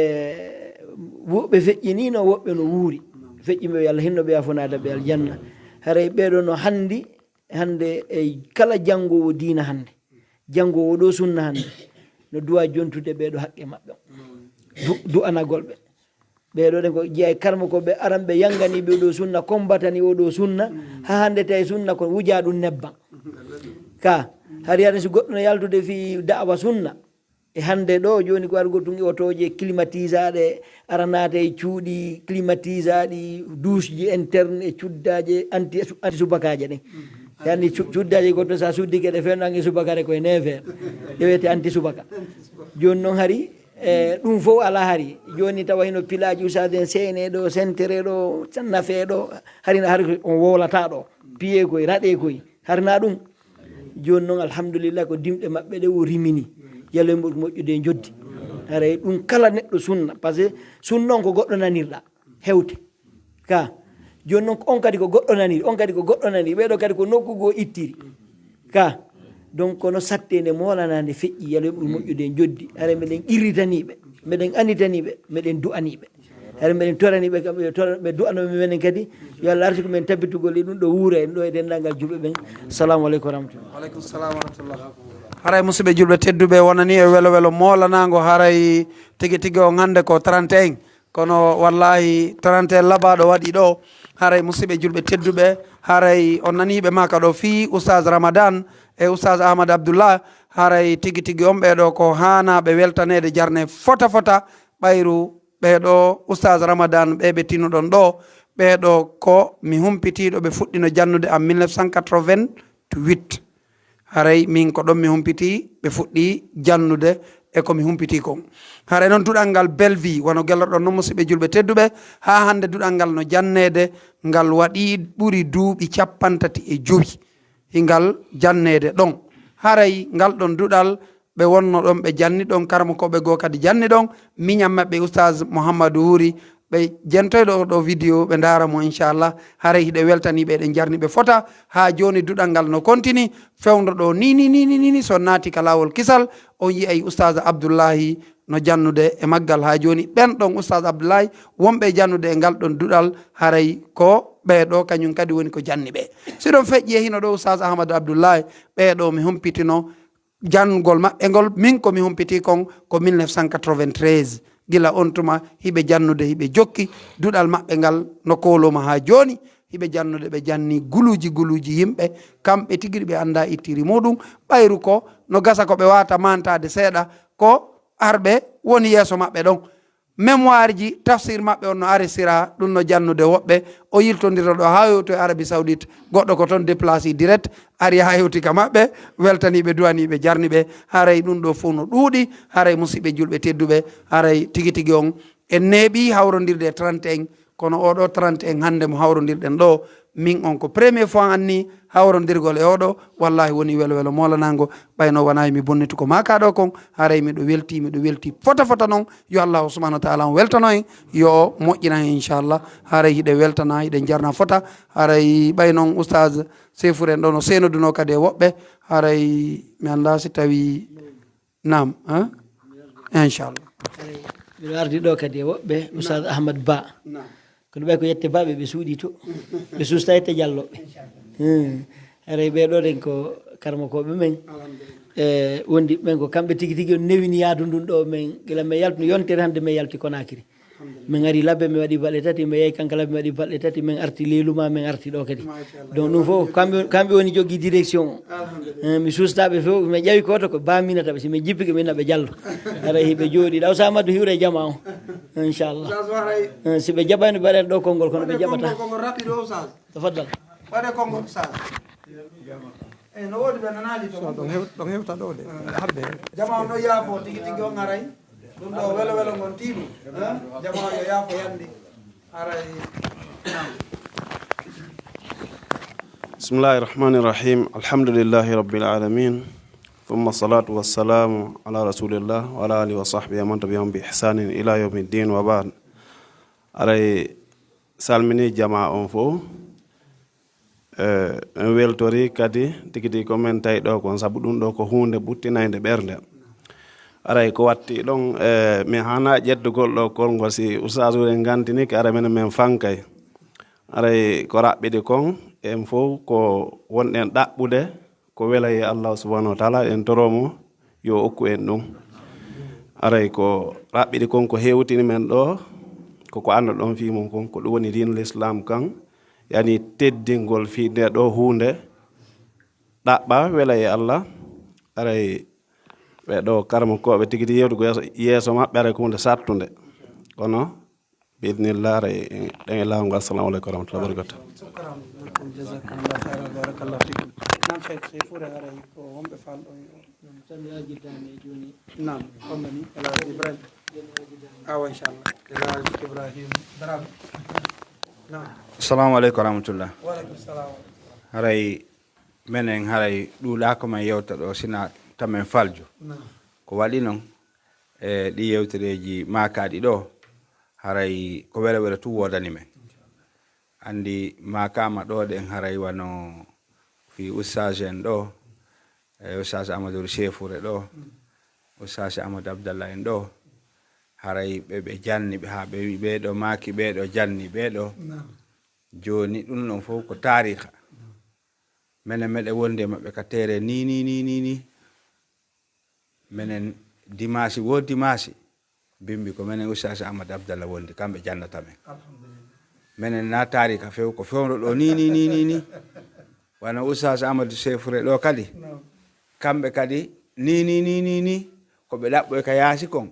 woɓɓe feƴƴinino woɓɓe no wuuri feƴƴiɓe yo Allah hinnoɓe yafonade ɓe aljanna haray ɓeɗo no hande e kala janngowo diina hande janngowo ɗo sunna hande no duwa jontude ɓeɗo haqqe maɓɓe du'anagol ɓe ɓeɗo ɗen ko jeeya karma ko ɓe aran ɓe yangani ɓe ɗo sunna combatani oɗo sunna ha hande tawi sunna ko wuja ɗum nebban ka hari hade so goɗɗo no yaltude fi da'wa sunna e hande ɗo joni ko wargo tun otoje climatisaɗe aranate e cuuɗi climatisaɗi douche ji interne e cuddaje anti subakaje ɗen yani cuddaje goɗɗo sa suddike ɗe fenange subakare koye 9 heures ɗe wiyete anti subaka joni noon hari ɗum fof ala hari joni tawa hino pilaji usaden sene ɗo sentere ɗo nafe ɗo harina hari on wowlata ɗo piye koye raɗe koye harina ɗum joni noon alhamdulillah ko dimɗe maɓɓe ɗe o rimini yalo mbo moƴƴude e joddi haray ɗum kala neɗɗo sunna par ce que sunna on ko goɗɗo nanirɗa hewte ka joni noon on kadi ko goɗɗo naniri on kadi ko goɗɗo naniri ɓeɗo kadi ko nokku goo ittiri ka donc kono satte nde molanade feƴƴi yalo mbo moƴƴude e joddi haray meɗen irritaniɓe meɗen anditaniɓe meɗen du'aniɓe haray meɗen toraniɓe kamɓe ɓe du'anoɓe menen kadi yo Allah arti ko men tabbitugol e ɗum ɗo wuura en ɗo e dendagal julɓe ɓen assalamu aleykum wa rahmatullah waleykum salam wa rahmatullah haray musidɓe julɓe tedduɓe wonani e welo welo molanago haray tigui tigui o hande ko 31 kono wallahi 31 labaɗo waɗi ɗo haray musidɓe julɓe tedduɓe haray on naniɓe maka ɗo fi oustaz Ramadan e oustaz Ahmad Abdoullah haray tigui tigui on ɓeɗo ko hanaɓe weltanede jarne fota fota ɓayru ɓeɗo oustaz Ramadan ɓeɓe tinnuɗon ɗo ɓeɗo ko mi humpitiɗo ɓe fuɗɗino jannude en 1988 haray min ko ɗon mi humpiti ɓe fuɗɗi jannude e komi humpiti kon haray noon duɗal ngal belvi wono gelloɗon noon musidɓe julɓe tedduɓe ha hande duɗal ngal no jannede ngal waɗi ɓuri duuɓi 35 hingal jannede ɗon haray ngal ɗon duɗal ɓe wonno ɗon ɓe janni ɗon karmo koɓe goo kadi janni ɗon miñam maɓɓe oustage mouhamadou huri ɓe jentoyɗo ɗo vidéo ɓe daara mo inchallah haray hiɗe weltaniɓe ɗe jarni ɓe fota ha joni duɗal ngal no continue fewdo ɗo ni so naati ka lawol kisal on yiyay oustage abdoullahi no jannude e maggal ha joni ɓen ɗon oustage abdoullahi wonɓe jannude e ngal ɗon duɗal haray ko ɓeeɗo kañum kadi woni ko janni ɓe siɗon feƴƴi e hino ɗo oustage ahmadou abdoullahi ɓeeɗo mi humpitino janngol maɓɓe ngol min komi humpiti kon ko 1993 gila on tuma hiɓe jannude hiɓe jokki duɗal maɓɓe ngal no koloma ha joni hiɓe jannude ɓe janni guluji yimɓe kamɓe tigui ɓe anda ittiri muɗum ɓayru ko no gasa ko ɓe wata mantade seeɗa ko arɓe woni yeeso maɓɓe ɗon mémoire ji tafsir maɓɓe on no aresira ɗum no jannude woɓɓe o yiltodira ɗo ha yewto e arabie saoudite goɗɗo ko toon déplacé direct ari ha hewtika maɓɓe weltaniɓe duwaniɓe jarniɓe haray ɗum ɗo fof no ɗuuɗi haray musidɓe julɓe tedduɓe haray tigui on en neeɓi hawrodirde e 31 kono oɗo 31 hande mo hawrodirɗen ɗo min on ko premier fois anni hawrodirgol e oɗo wallahi woni welo molanago ɓayno wonayi mi bonniti ko makaɗo kon haray miɗo welti fota noon yo allahu subahanahu wa taala on weltano en yo moƴƴina en inchallah haray hiɗe weltana hiɗe jarna fota haray ɓay noon oustage sefour en ɗo no senoduno kadi e woɓɓe haray mi anda si tawi nam inchallah miɗo ardi ɗo kadi e woɓɓe oustage ahmad ba kono ɓay ko yette baɓe ɓe suuɗi to ɓe susta yette jalloɓe haray ɓeɗo ɗen ko karmakoɓe men e wondi ɓen ko kamɓe tigui on newini yaadu ndun ɗo men gila min yaltuno yontere hande min yalti Konakiri min ari labbe mi waɗi balɗe tati mi yeeyi kanka labbe mi waɗi balɗe tati min arti leeluma min arti ɗo kadi donc ɗum fof kamɓe woni jogui direction o mi sustaɓe fof mi ƴawi koto ko baminataɓe si min jippike min naɓe jallo haray hiɓe jooɗi ɗaw samadou hiwre jama o inchallah si ɓe jaɓani ɓe waɗen ɗo konngol kono ɓe jaɓata tafaddal waɗe konngol sage no woodi ɓe nanali ɗon hewta ɗo de habbe jama on ɗo yaafo tigui on aray ɗum ɗo welo ngon tiiɗu jama yo yaafo yandi aray bismillahi rahmani rahim alhamdulillahi rabbil alamin thumma salatu wassalamu ala rasulillah wa ala alihi wa sahbihi man tabi'ahum bi ihsanin ila yawmiddin wa ba'd aray salmini jama on fo en weltori kadi tigui ko men tawi ɗo kon saabu ɗum ɗo ko hunde ɓuttinayde ɓerde aray ko watti ɗon mi hana ƴeddugol ɗo kolngol si oustage en gantini ko ara men fankay aray ko raɓɓiɗi kon en fof ko wonɗen ɗaɓɓude ko welaye allah subhanahu wa taala en toromo yo okku en ɗum aray ko raɓɓiɗi kon ko hewtini men ɗo koko anda ɗon fimum kon ko ɗum woni dinul islam kan yani teddingol fi nde ɗo hunde ɗaɓɓa welaye allah aray ɓeɗo karmakoɓe tigui yewtugo yeeso maɓɓe aray ko hunde sattude kono biidnillah aray ɗen e lawol ngol assalamu aleykum wa rahmatullahi wa barakatuh jazakallah khairan barakallah fikum nam cheikh sefour aray ko wonɓe falɗo nam onnani elaji ibrahim awa inchallah elaji ibrahim darame nam assalamu aleykum wa rahmatullah waleykum salam haray menen haray ɗuuɗako men yewta ɗo sina tamen faljo ko waɗi noon e ɗi yewtereji makaɗi ɗo haray ko wele tu wodani men andi makama ɗo ɗen haray wano fi oustage en ɗo e oustage amadou chefoure ɗo oustage amadou abdallah en ɗo haray ɓe janni ɓe ha ɓe wi ɓeɗo maki ɓeɗo janni ɓeɗo joni ɗum ɗon fof ko tariha menen meɗe wonde maɓɓe ka tere ni menen dimanche wo dimanche bimbi ko menen oustage amadou abdallah wondi kamɓe jannata men menen na tariha few ko fewno ɗo ni wana oustage amadou chefoure ɗo kadi kamɓe kadi ni ko ɓe ɗaɓɓoy ka yaasi kon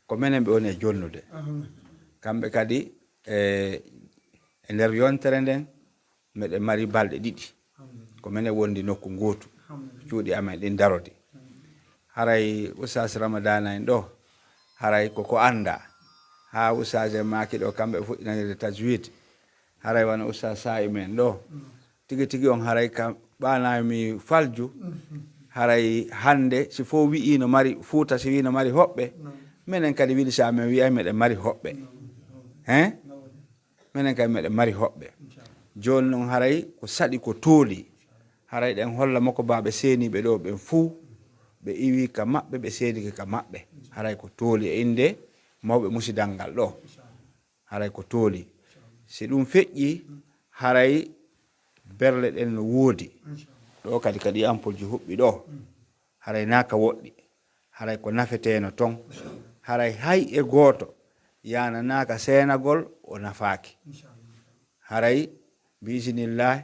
ko menen ɓe woni e jonnude kamɓe kadi e nder yontere nden meɗen mari balɗe ɗiɗi ko menen wondi nokku gotu cuuɗi amen ɗin darodi haray usas ramadana en ɗo haray koko anda ha usas e maki ɗo kamɓe fuɗɗinanede tajwid haray wana usas sa'i men ɗo tigi tigi on haray kam ɓanami falju haray hande si fo wi'i no mari fuuta si wi no mari hoɓɓe minen kadi wiɗi sa men wiyay meɗen mari hoɓɓe minen kadi meɗen mari hoɓɓe joni noon haray ko saɗi ko tooli haray ɗen holla makko baɓe seeniɓe ɗo ɓen fuu ɓe iwi ka maɓɓe ɓe seeniki ka maɓɓe haray ko tooli e inde mawɓe musidal ngal ɗo haray ko tooli si ɗum feƴƴi haray berle ɗen no woodi ɗo kadi kadi ampolji huɓɓi ɗo haray naka woɗɗi haray ko nafeteno ton haray hay e gooto yana naka seenagol o nafaaki haray bisinillahi